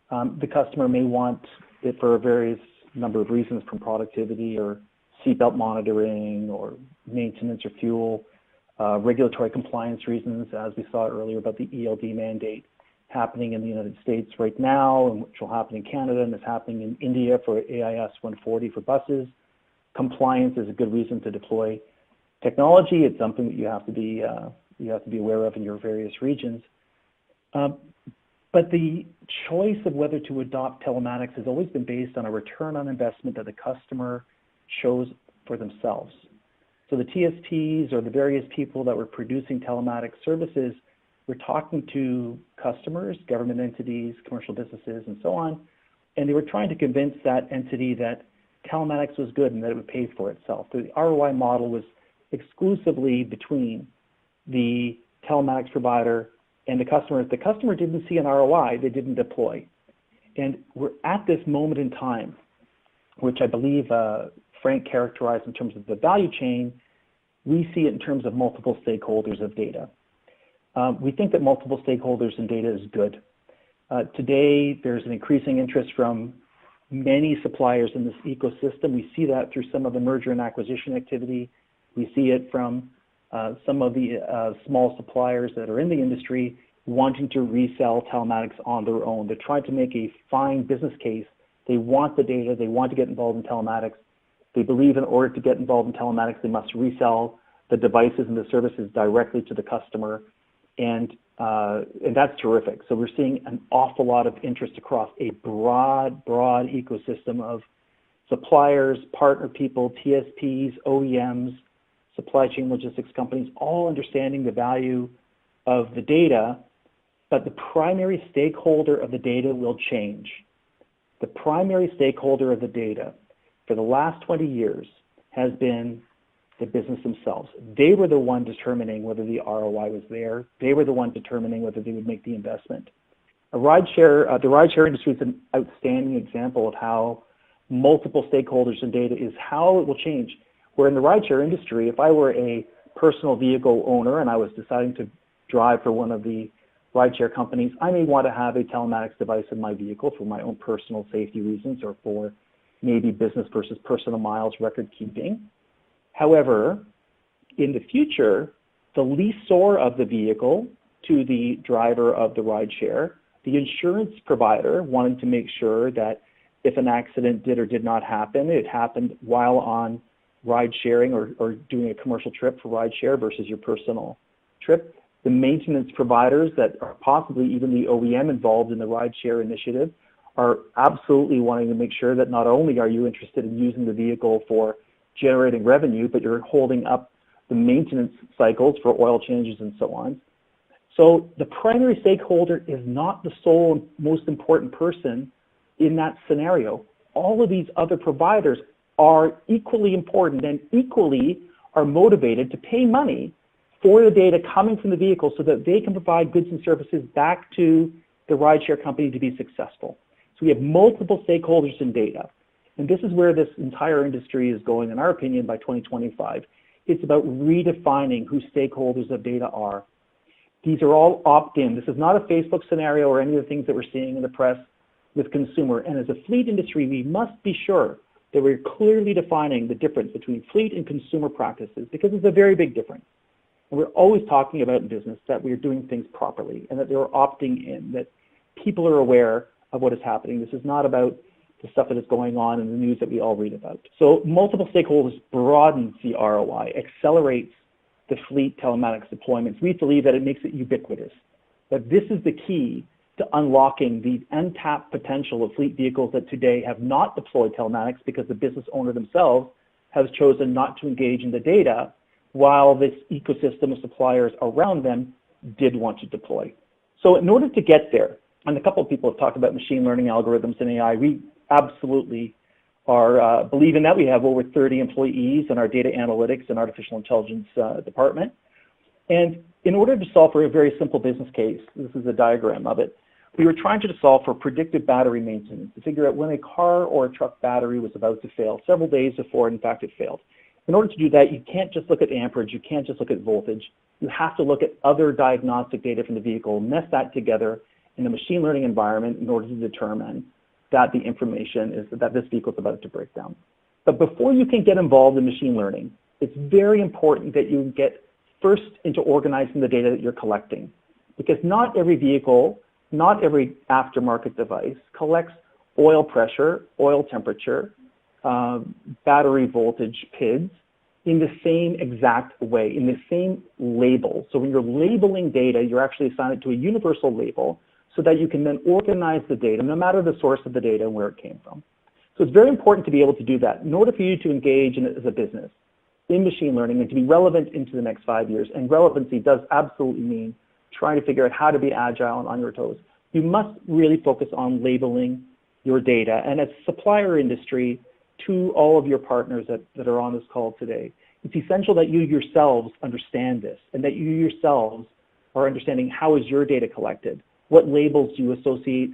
The customer may want it for various number of reasons, from productivity or seatbelt monitoring or maintenance or fuel, regulatory compliance reasons, as we saw earlier about the ELD mandate happening in the United States right now, and which will happen in Canada, and is happening in India for AIS 140 for buses. Compliance is a good reason to deploy technology. It's something that you have to be aware of in your various regions. But the choice of whether to adopt telematics has always been based on a return on investment that the customer chose for themselves. So the TSPs or the various people that were producing telematics services were talking to customers, government entities, commercial businesses, and so on, and they were trying to convince that entity that telematics was good and that it would pay for itself. So the ROI model was exclusively between the telematics provider and the customer. If the customer didn't see an ROI, they didn't deploy. And we're at this moment in time, which I believe Frank characterized in terms of the value chain. We see it in terms of multiple stakeholders of data. We think that multiple stakeholders in data is good. Today, there's an increasing interest from many suppliers in this ecosystem. We see that through some of the merger and acquisition activity. We see it from some of the small suppliers that are in the industry wanting to resell telematics on their own. They're trying to make a fine business case. They want the data. They want to get involved in telematics. They believe in order to get involved in telematics, they must resell the devices and the services directly to the customer. And that's terrific. So we're seeing an awful lot of interest across a broad ecosystem of suppliers, partner people, TSPs, OEMs, supply chain logistics companies, all understanding the value of the data, but the primary stakeholder of the data will change. The primary stakeholder of the data for the last 20 years has been the business themselves. They were the one determining whether the ROI was there. They were the one determining whether they would make the investment. The rideshare industry is an outstanding example of how multiple stakeholders in data is how it will change. Where in the rideshare industry, if I were a personal vehicle owner and I was deciding to drive for one of the rideshare companies, I may want to have a telematics device in my vehicle for my own personal safety reasons or for maybe business versus personal miles record keeping. However, in the future, the lessor of the vehicle to the driver of the rideshare, the insurance provider wanting to make sure that if an accident did or did not happen, it happened while on ride sharing or doing a commercial trip for ride share versus your personal trip. The maintenance providers that are possibly even the OEM involved in the ride share initiative are absolutely wanting to make sure that not only are you interested in using the vehicle for generating revenue, but you're holding up the maintenance cycles for oil changes and so on. So the primary stakeholder is not the sole most important person in that scenario. All of these other providers are equally important and equally are motivated to pay money for the data coming from the vehicle so that they can provide goods and services back to the rideshare company to be successful. So we have multiple stakeholders in data. And this is where this entire industry is going, in our opinion, by 2025. It's about redefining who stakeholders of data are. These are all opt-in. This is not a Facebook scenario or any of the things that we're seeing in the press with consumer. And as a fleet industry, we must be sure that we're clearly defining the difference between fleet and consumer practices, because it's a very big difference. And we're always talking about in business that we're doing things properly and that they're opting in, that people are aware of what is happening. This is not about the stuff that is going on in the news that we all read about. So multiple stakeholders broadens the ROI, accelerates the fleet telematics deployments. We believe that it makes it ubiquitous, that this is the key to unlocking the untapped potential of fleet vehicles that today have not deployed telematics because the business owner themselves has chosen not to engage in the data, while this ecosystem of suppliers around them did want to deploy. So in order to get there, and a couple of people have talked about machine learning algorithms and AI, we absolutely are believe in that. We have over 30 employees in our data analytics and artificial intelligence department. And in order to solve for a very simple business case, this is a diagram of it, we were trying to solve for predictive battery maintenance, to figure out when a car or a truck battery was about to fail, several days before, in fact, it failed. In order to do that, you can't just look at amperage, you can't just look at voltage. You have to look at other diagnostic data from the vehicle, mesh that together in a machine learning environment in order to determine that the information is that this vehicle is about to break down. But before you can get involved in machine learning, it's very important that you get first into organizing the data that you're collecting, because not every vehicle, not every aftermarket device collects oil pressure, oil temperature, battery voltage PIDs in the same exact way, in the same label. So when you're labeling data, you're actually assigning it to a universal label so that you can then organize the data, no matter the source of the data and where it came from. So it's very important to be able to do that in order for you to engage in it as a business in machine learning and to be relevant into the next 5 years. And relevancy does absolutely mean trying to figure out how to be agile and on your toes. You must really focus on labeling your data. And as a supplier industry to all of your partners that are on this call today, it's essential that you yourselves understand this and that you yourselves are understanding how is your data collected. What labels do you associate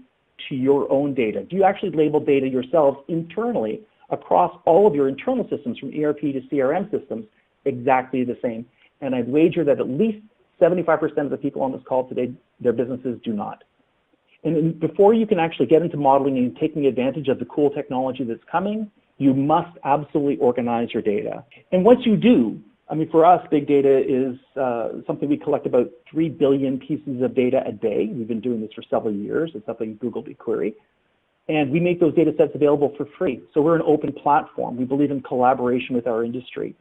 to your own data? Do you actually label data yourselves internally across all of your internal systems from ERP to CRM systems exactly the same? And I'd wager that at least 75% of the people on this call today, their businesses do not. And then before you can actually get into modeling and taking advantage of the cool technology that's coming, you must absolutely organize your data. And once you do, I mean, for us, big data is something we collect about 3 billion pieces of data a day. We've been doing this for several years. It's something Google BigQuery. And we make those data sets available for free. So we're an open platform. We believe in collaboration with our industry.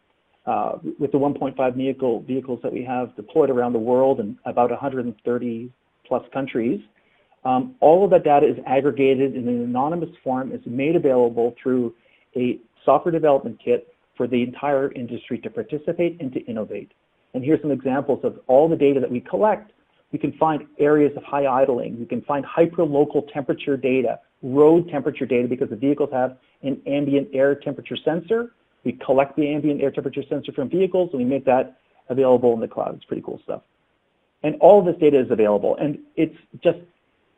With the 1.5 vehicles that we have deployed around the world in about 130 plus countries, all of that data is aggregated in an anonymous form. It's made available through a software development kit for the entire industry to participate and to innovate. And here's some examples of all the data that we collect. We can find areas of high idling. We can find hyperlocal temperature data, road temperature data, because the vehicles have an ambient air temperature sensor. We collect the ambient air temperature sensor from vehicles, and we make that available in the cloud. It's pretty cool stuff. And all of this data is available, and it's just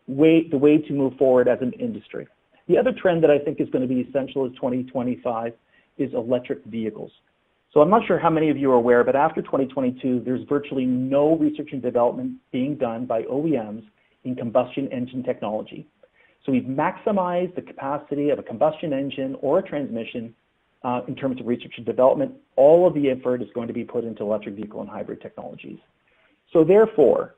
the way to move forward as an industry. The other trend that I think is going to be essential as 2025 is electric vehicles. So I'm not sure how many of you are aware, but after 2022, there's virtually no research and development being done by OEMs in combustion engine technology. So we've maximized the capacity of a combustion engine or a transmission in terms of research and development. All of the effort is going to be put into electric vehicle and hybrid technologies. So therefore,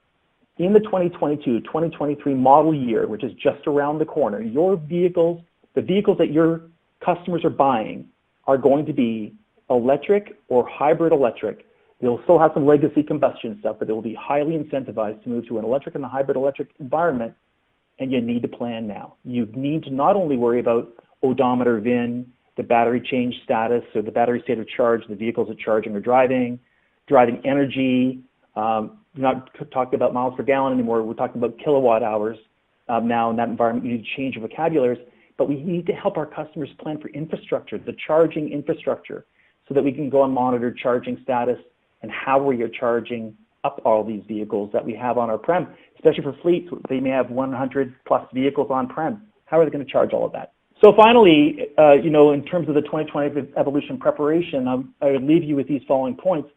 in the 2022-2023 model year, which is just around the corner, your vehicles, the vehicles that your customers are buying are going to be electric or hybrid electric. They'll still have some legacy combustion stuff, but they will be highly incentivized to move to an electric and a hybrid electric environment, and you need to plan now. You need to not only worry about odometer VIN, the battery change status, or the battery state of charge, the vehicles are charging or driving energy. We're not talking about miles per gallon anymore. We're talking about kilowatt hours now in that environment. You need to change your vocabularies, but we need to help our customers plan for infrastructure, the charging infrastructure, so that we can go and monitor charging status and how we are charging up all these vehicles that we have on our prem, especially for fleets. They may have 100 plus vehicles on prem. How are they going to charge all of that? So finally, in terms of the 2020 evolution preparation, I would leave you with these following points.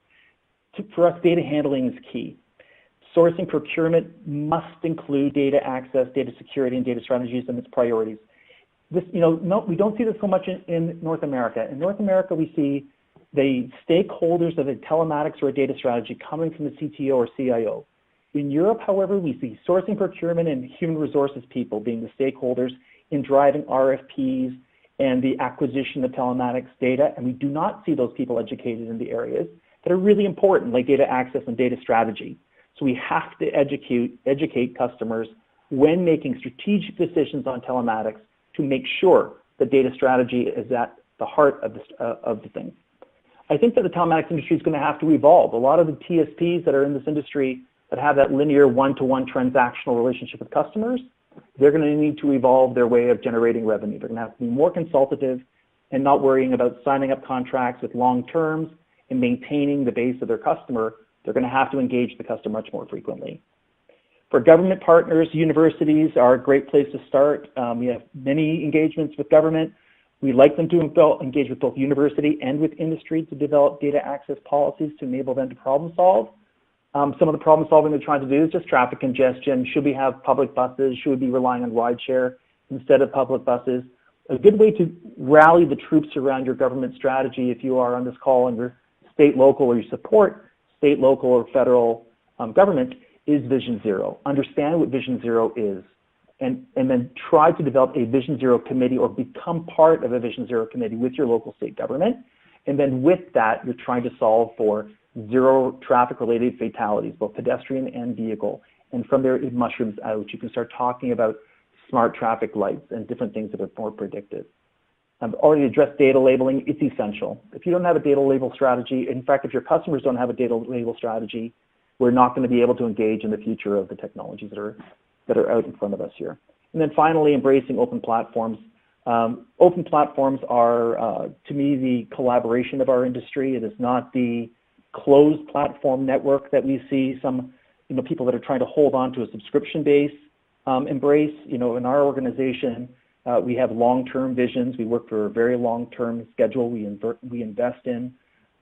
For us, data handling is key. Sourcing procurement must include data access, data security, and data strategies and its priorities. This, we don't see this so much in North America. In North America, we see the stakeholders of a telematics or a data strategy coming from the CTO or CIO. In Europe, however, we see sourcing, procurement, and human resources people being the stakeholders in driving RFPs and the acquisition of telematics data, and we do not see those people educated in the areas that are really important, like data access and data strategy. So we have to educate customers when making strategic decisions on telematics to make sure the data strategy is at the heart of the thing. I think that the telematics industry is going to have to evolve. A lot of the TSPs that are in this industry that have that linear one-to-one transactional relationship with customers, they're going to need to evolve their way of generating revenue. They're going to have to be more consultative and not worrying about signing up contracts with long terms and maintaining the base of their customer. They're going to have to engage the customer much more frequently. For government partners, universities are a great place to start. We have many engagements with government. We like them to engage with both university and with industry to develop data access policies to enable them to problem solve. Some of the problem solving they're trying to do is just traffic congestion. Should we have public buses? Should we be relying on rideshare instead of public buses? A good way to rally the troops around your government strategy, if you are on this call and you're state, local, or you support state, local, or federal government, is Vision Zero. Understand what Vision Zero is, and then try to develop a Vision Zero committee or become part of a Vision Zero committee with your local state government. And then with that, you're trying to solve for zero traffic-related fatalities, both pedestrian and vehicle. And from there, it mushrooms out. You can start talking about smart traffic lights and different things that are more predictive. I've already addressed data labeling. It's essential. If you don't have a data label strategy, in fact, if your customers don't have a data label strategy, we're not going to be able to engage in the future of the technologies that are out in front of us here. And then finally, embracing open platforms. Open platforms are, to me, the collaboration of our industry. It is not the closed platform network that we see some, people that are trying to hold on to a subscription base embrace. In our organization, we have long-term visions. We work for a very long-term schedule. We invest in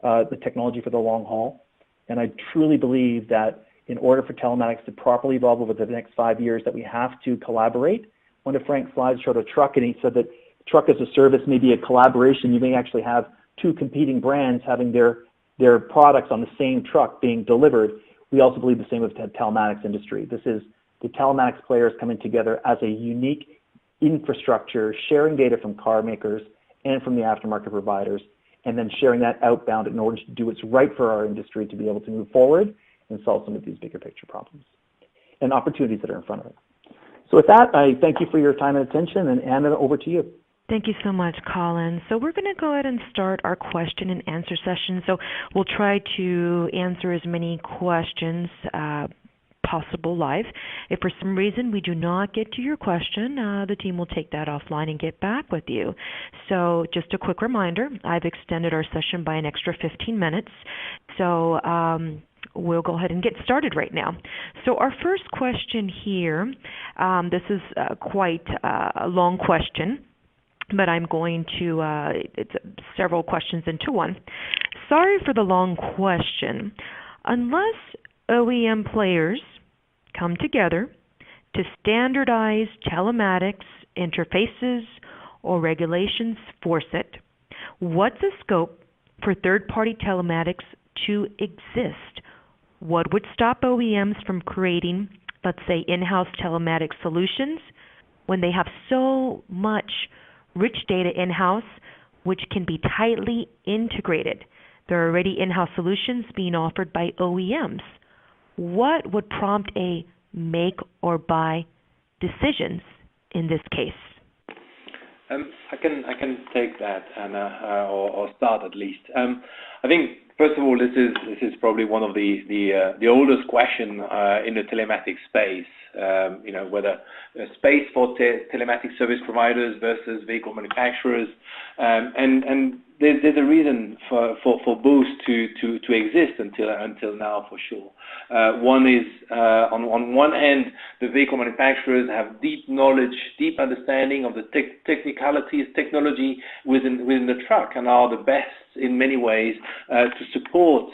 the technology for the long haul. And I truly believe that in order for telematics to properly evolve over the next 5 years, that we have to collaborate. One of Frank's slides showed a truck, and he said that truck as a service may be a collaboration. You may actually have two competing brands having their products on the same truck being delivered. We also believe the same with the telematics industry. This is the telematics players coming together as a unique infrastructure, sharing data from car makers and from the aftermarket providers, and then sharing that outbound in order to do what's right for our industry to be able to move forward and solve some of these bigger picture problems and opportunities that are in front of us. So with that, I thank you for your time and attention, and Anna, over to you. Thank you so much, Colin. So we're going to go ahead and start our question and answer session. So we'll try to answer as many questions possible live. If for some reason we do not get to your question, the team will take that offline and get back with you. So just a quick reminder, I've extended our session by an extra 15 minutes. So we'll go ahead and get started right now. So our first question here, this is quite a long question, but I'm going to, it's several questions into one. Sorry for the long question. Unless OEM players come together to standardize telematics interfaces or regulations force it, what's the scope for third-party telematics to exist? What would stop OEMs from creating, let's say, in-house telematics solutions when they have so much rich data in-house which can be tightly integrated? There are already in-house solutions being offered by OEMs. What would prompt a make or buy decisions in this case? I can take that, Anna, or start at least. I think first of all, this is probably one of the oldest question in the telematics space. Whether space for telematics service providers versus vehicle manufacturers, and there's a reason for both to exist until now, for sure. One is on one hand, the vehicle manufacturers have deep knowledge, deep understanding of the technicalities, technology within the truck, and are the best in many ways to support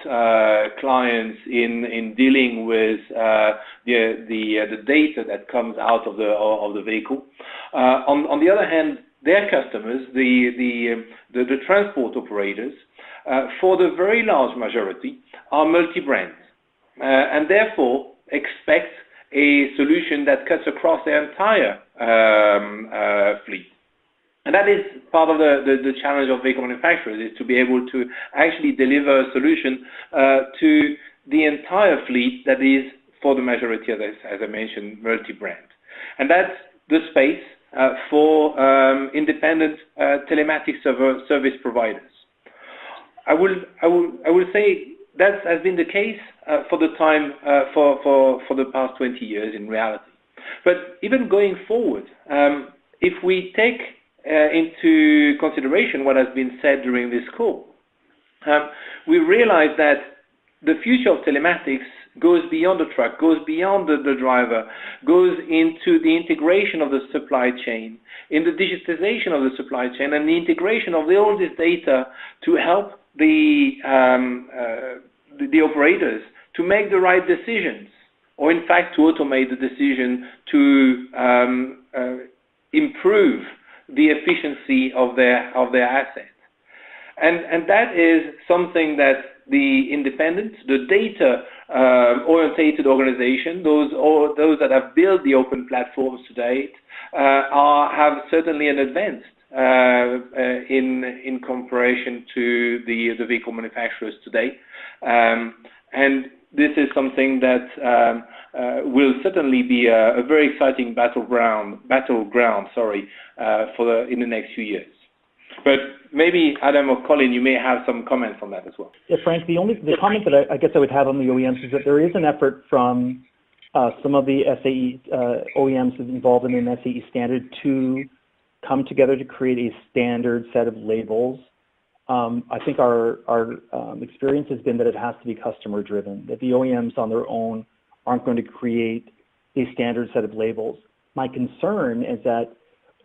clients in dealing with the data that comes out of the vehicle. On the other hand, their customers, the transport operators, for the very large majority, are multi-brand, and therefore expect a solution that cuts across their entire fleet. And that is part of the challenge of vehicle manufacturers, is to be able to actually deliver a solution to the entire fleet that is, for the majority of this, as I mentioned, multi-brand. And that's the space for independent telematics service providers. I will say that has been the case for the time for the past 20 years in reality. But even going forward, if we take into consideration what has been said during this call, we realize that the future of telematics goes beyond the truck, goes beyond the driver, goes into the integration of the supply chain, in the digitization of the supply chain, and the integration of all this data to help the operators to make the right decisions, or in fact to automate the decision to improve the efficiency of their assets. And that is something that the independent, the data-orientated organization, those that have built the open platforms to date, have certainly an advance in comparison to the vehicle manufacturers today. And this is something that will certainly be a very exciting battleground, in the next few years. But maybe Adam or Colin, you may have some comments on that as well. Yeah, Frank, the comment that I guess I would have on the OEMs is that there is an effort from some of the SAE OEMs involved in an SAE standard to come together to create a standard set of labels. I think our experience has been that it has to be customer driven, that the OEMs on their own aren't going to create a standard set of labels. My concern is that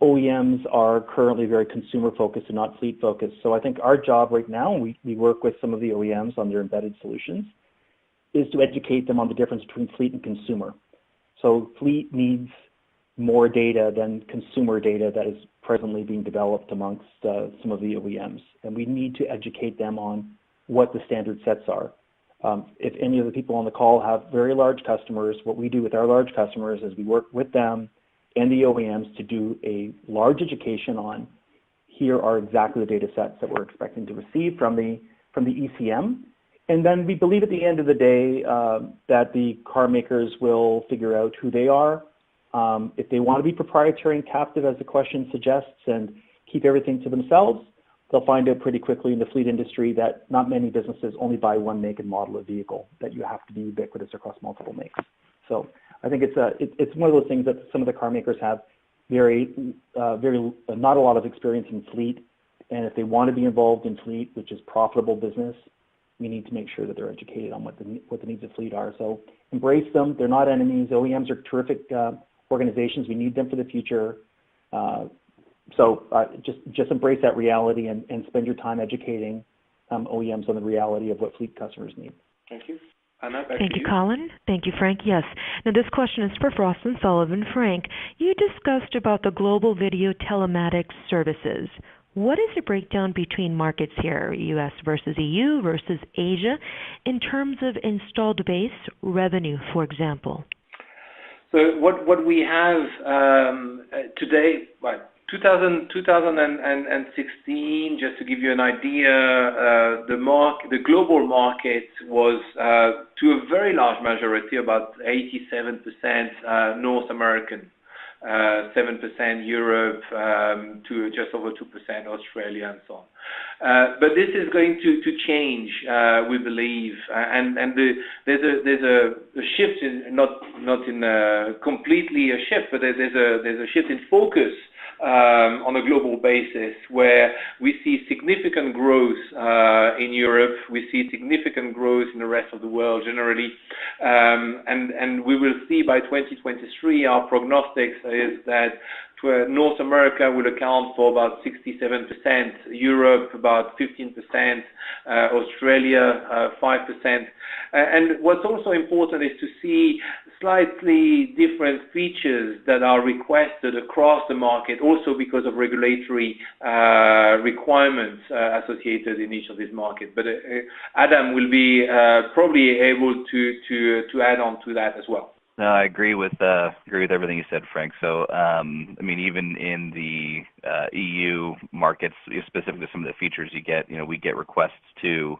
OEMs are currently very consumer focused and not fleet focused. So I think our job right now, we work with some of the OEMs on their embedded solutions, is to educate them on the difference between fleet and consumer. So fleet needs more data than consumer data that is presently being developed amongst some of the OEMs. And we need to educate them on what the standard sets are. If any of the people on the call have very large customers, what we do with our large customers is we work with them and the OEMs to do a large education on here are exactly the data sets that we're expecting to receive from the ECM. And then we believe at the end of the day that the car makers will figure out who they are. If they want to be proprietary and captive, as the question suggests, and keep everything to themselves, they'll find out pretty quickly in the fleet industry that not many businesses only buy one make and model of vehicle, that you have to be ubiquitous across multiple makes. So I think it's one of those things that some of the car makers have not a lot of experience in fleet, and if they want to be involved in fleet, which is profitable business, we need to make sure that they're educated on what the needs of fleet are. So embrace them. They're not enemies. OEMs are terrific organizations. We need them for the future. So just embrace that reality and spend your time educating OEMs on the reality of what fleet customers need. Thank you. Anna, back Thank to you, Colin. Thank you, Frank. Yes. Now, this question is for Frost and Sullivan. Frank, you discussed about the global video telematics services. What is the breakdown between markets here, U.S. versus EU versus Asia, in terms of installed base revenue, for example? So what we have today, 2016, just to give you an idea, the global market was to a very large majority, about 87% North American, 7% Europe, to just over 2% Australia, and so on. But this is going to change, we believe, and there's a shift in not in completely a shift, but there's a shift in focus on a global basis, where we see significant growth in Europe, we see significant growth in the rest of the world generally, and we will see by 2023, our prognostics is that North America will account for about 67%, Europe about 15%, Australia 5%. And what's also important is to see slightly different features that are requested across the market, also because of regulatory requirements associated in each of these markets. But Adam will be probably able to add on to that as well. No, I agree with everything you said, Frank. So, I mean, even in the EU markets, specifically some of the features you get, we get requests to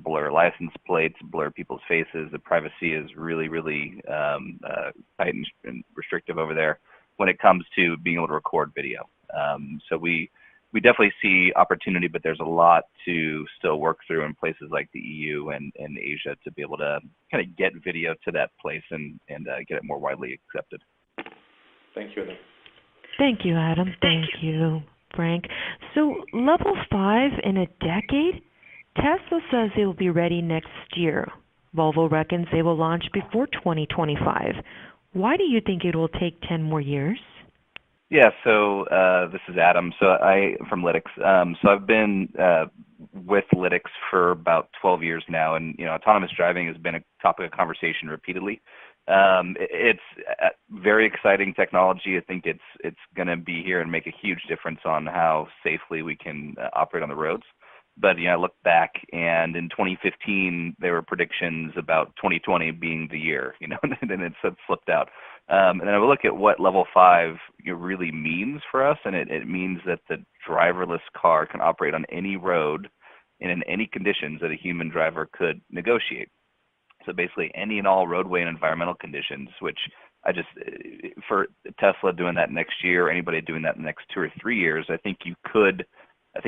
blur license plates, blur people's faces. The privacy is really, really tight and restrictive over there when it comes to being able to record video. So we definitely see opportunity, but there's a lot to still work through in places like the EU and Asia to be able to kind of get video to that place and get it more widely accepted. Thank you, Adam. Thank you, Adam. Thank you, Frank. So level 5 in a decade? Tesla says they will be ready next year. Volvo reckons they will launch before 2025. Why do you think it will take 10 more years? Yeah, so this is Adam. So from Lytx. So I've been with Lytx for about 12 years now, and autonomous driving has been a topic of conversation repeatedly. It's very exciting technology. I think it's going to be here and make a huge difference on how safely we can operate on the roads. But I look back, and in 2015 there were predictions about 2020 being the year, and then it slipped out. And then I would look at what level 5 really means for us, and it means that the driverless car can operate on any road and in any conditions that a human driver could negotiate. So basically any and all roadway and environmental conditions, which for Tesla doing that next year, or anybody doing that in the next 2 or 3 years, I think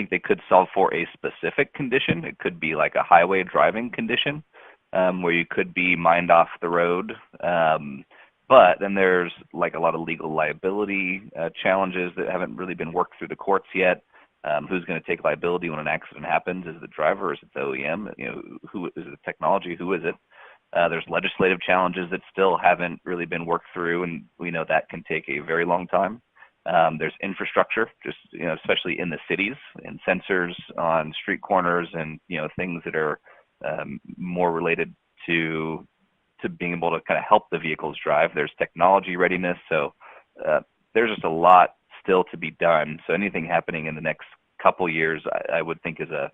they could solve for a specific condition. It could be like a highway driving condition, where you could be mined off the road. But then there's like a lot of legal liability challenges that haven't really been worked through the courts yet. Who's going to take liability when an accident happens? Is it the driver, or is it the OEM? Who is it? The technology? Who is it? There's legislative challenges that still haven't really been worked through, and we know that can take a very long time. There's infrastructure, just especially in the cities, and sensors on street corners, and things that are more related to being able to kind of help the vehicles drive. There's technology readiness, so there's just a lot still to be done. So anything happening in the next couple years, I would think is a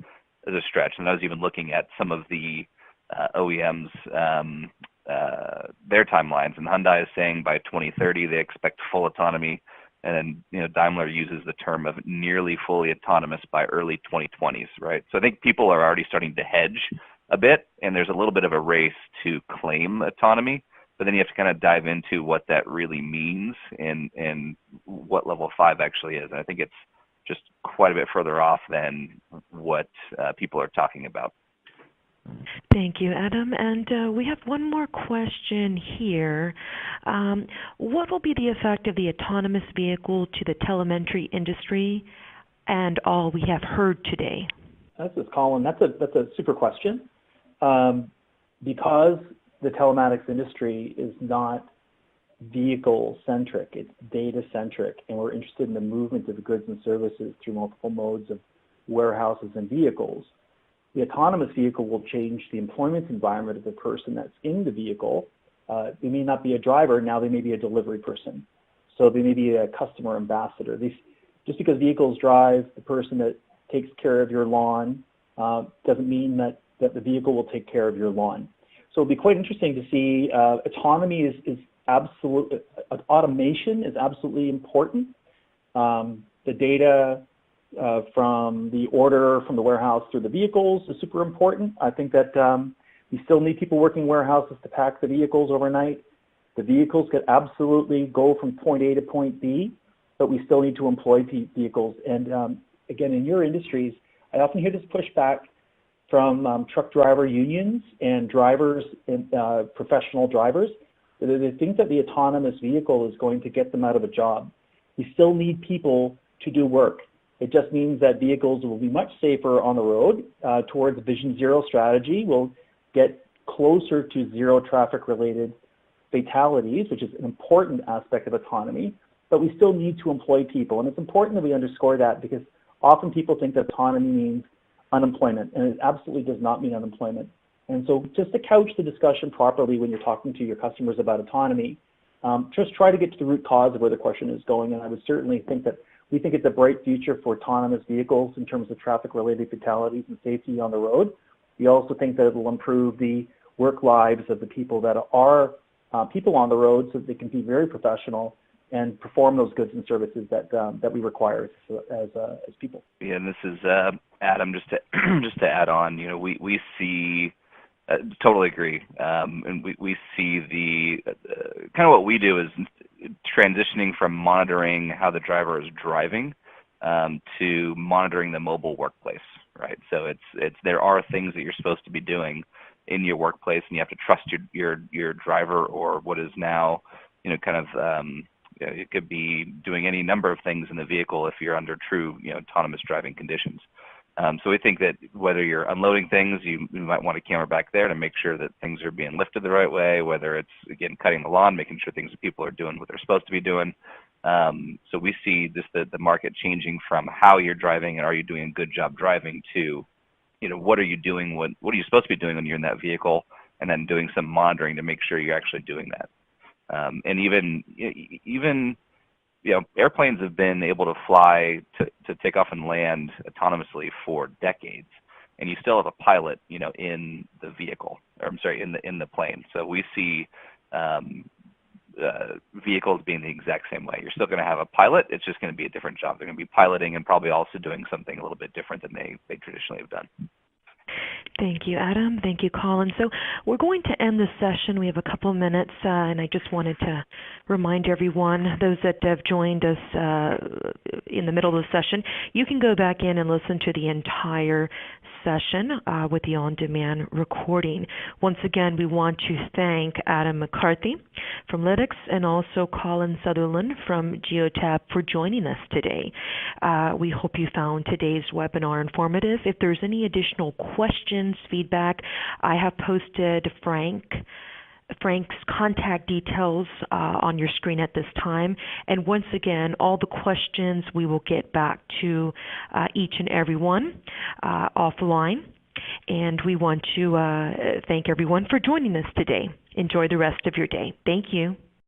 stretch. And I was even looking at some of the OEMs, their timelines, and Hyundai is saying by 2030 they expect full autonomy, and Daimler uses the term of nearly fully autonomous by early 2020s, right? So I think people are already starting to hedge a bit, and there's a little bit of a race to claim autonomy, but then you have to kind of dive into what that really means and what level 5 actually is. And I think it's just quite a bit further off than what people are talking about. Thank you, Adam. And we have one more question here. What will be the effect of the autonomous vehicle to the telemetry industry and all we have heard today? This is Colin. That's a super question. Because the telematics industry is not vehicle-centric, it's data-centric, and we're interested in the movement of goods and services through multiple modes of warehouses and vehicles. The autonomous vehicle will change the employment environment of the person that's in the vehicle. They may not be a driver, now they may be a delivery person. So they may be a customer ambassador. Just because vehicles drive, the person that takes care of your lawn doesn't mean that the vehicle will take care of your lawn. So it'll be quite interesting to see. Autonomy is absolute. Automation is absolutely important. The data from the order from the warehouse through the vehicles is super important. I think that we still need people working warehouses to pack the vehicles overnight. The vehicles could absolutely go from point A to point B, but we still need to employ vehicles. And again, in your industries, I often hear this pushback from truck driver unions and drivers, and professional drivers. They think that the autonomous vehicle is going to get them out of a job. We still need people to do work. It just means that vehicles will be much safer on the road towards Vision Zero strategy. We'll get closer to zero traffic-related fatalities, which is an important aspect of autonomy, but we still need to employ people. And it's important that we underscore that, because often people think that autonomy means unemployment, and it absolutely does not mean unemployment. And so just to couch the discussion properly when you're talking to your customers about autonomy, just try to get to the root cause of where the question is going. And I would certainly think that we think it's a bright future for autonomous vehicles in terms of traffic-related fatalities and safety on the road. We also think that it will improve the work lives of the people that are people on the road, so that they can be very professional and perform those goods and services that we require as people. Yeah, and this is Adam. Just to add on, we see. Totally agree, and we see the kind of what we do is transitioning from monitoring how the driver is driving to monitoring the mobile workplace, right? So it's there are things that you're supposed to be doing in your workplace, and you have to trust your driver, or what is now kind of it could be doing any number of things in the vehicle if you're under true autonomous driving conditions. So we think that whether you're unloading things, you might want a camera back there to make sure that things are being lifted the right way, whether it's, again, cutting the lawn, making sure people are doing what they're supposed to be doing. So we see just the market changing from how you're driving and are you doing a good job driving to, what are you doing, what are you supposed to be doing when you're in that vehicle, and then doing some monitoring to make sure you're actually doing that. And even airplanes have been able to fly to take off and land autonomously for decades, and you still have a pilot, in the vehicle, or I'm sorry, in the plane. So we see vehicles being the exact same way. You're still going to have a pilot. It's just going to be a different job. They're going to be piloting and probably also doing something a little bit different than they traditionally have done. Thank you, Adam. Thank you, Colin. So we're going to end the session. We have a couple of minutes, and I just wanted to remind everyone, those that have joined us in the middle of the session, you can go back in and listen to the entire session with the on-demand recording. Once again, we want to thank Adam McCarthy from Lytx and also Colin Sutherland from Geotab for joining us today. We hope you found today's webinar informative. If there's any additional questions, feedback, I have posted Frank's contact details on your screen at this time. And once again, all the questions we will get back to each and every one offline. And we want to thank everyone for joining us today. Enjoy the rest of your day. Thank you.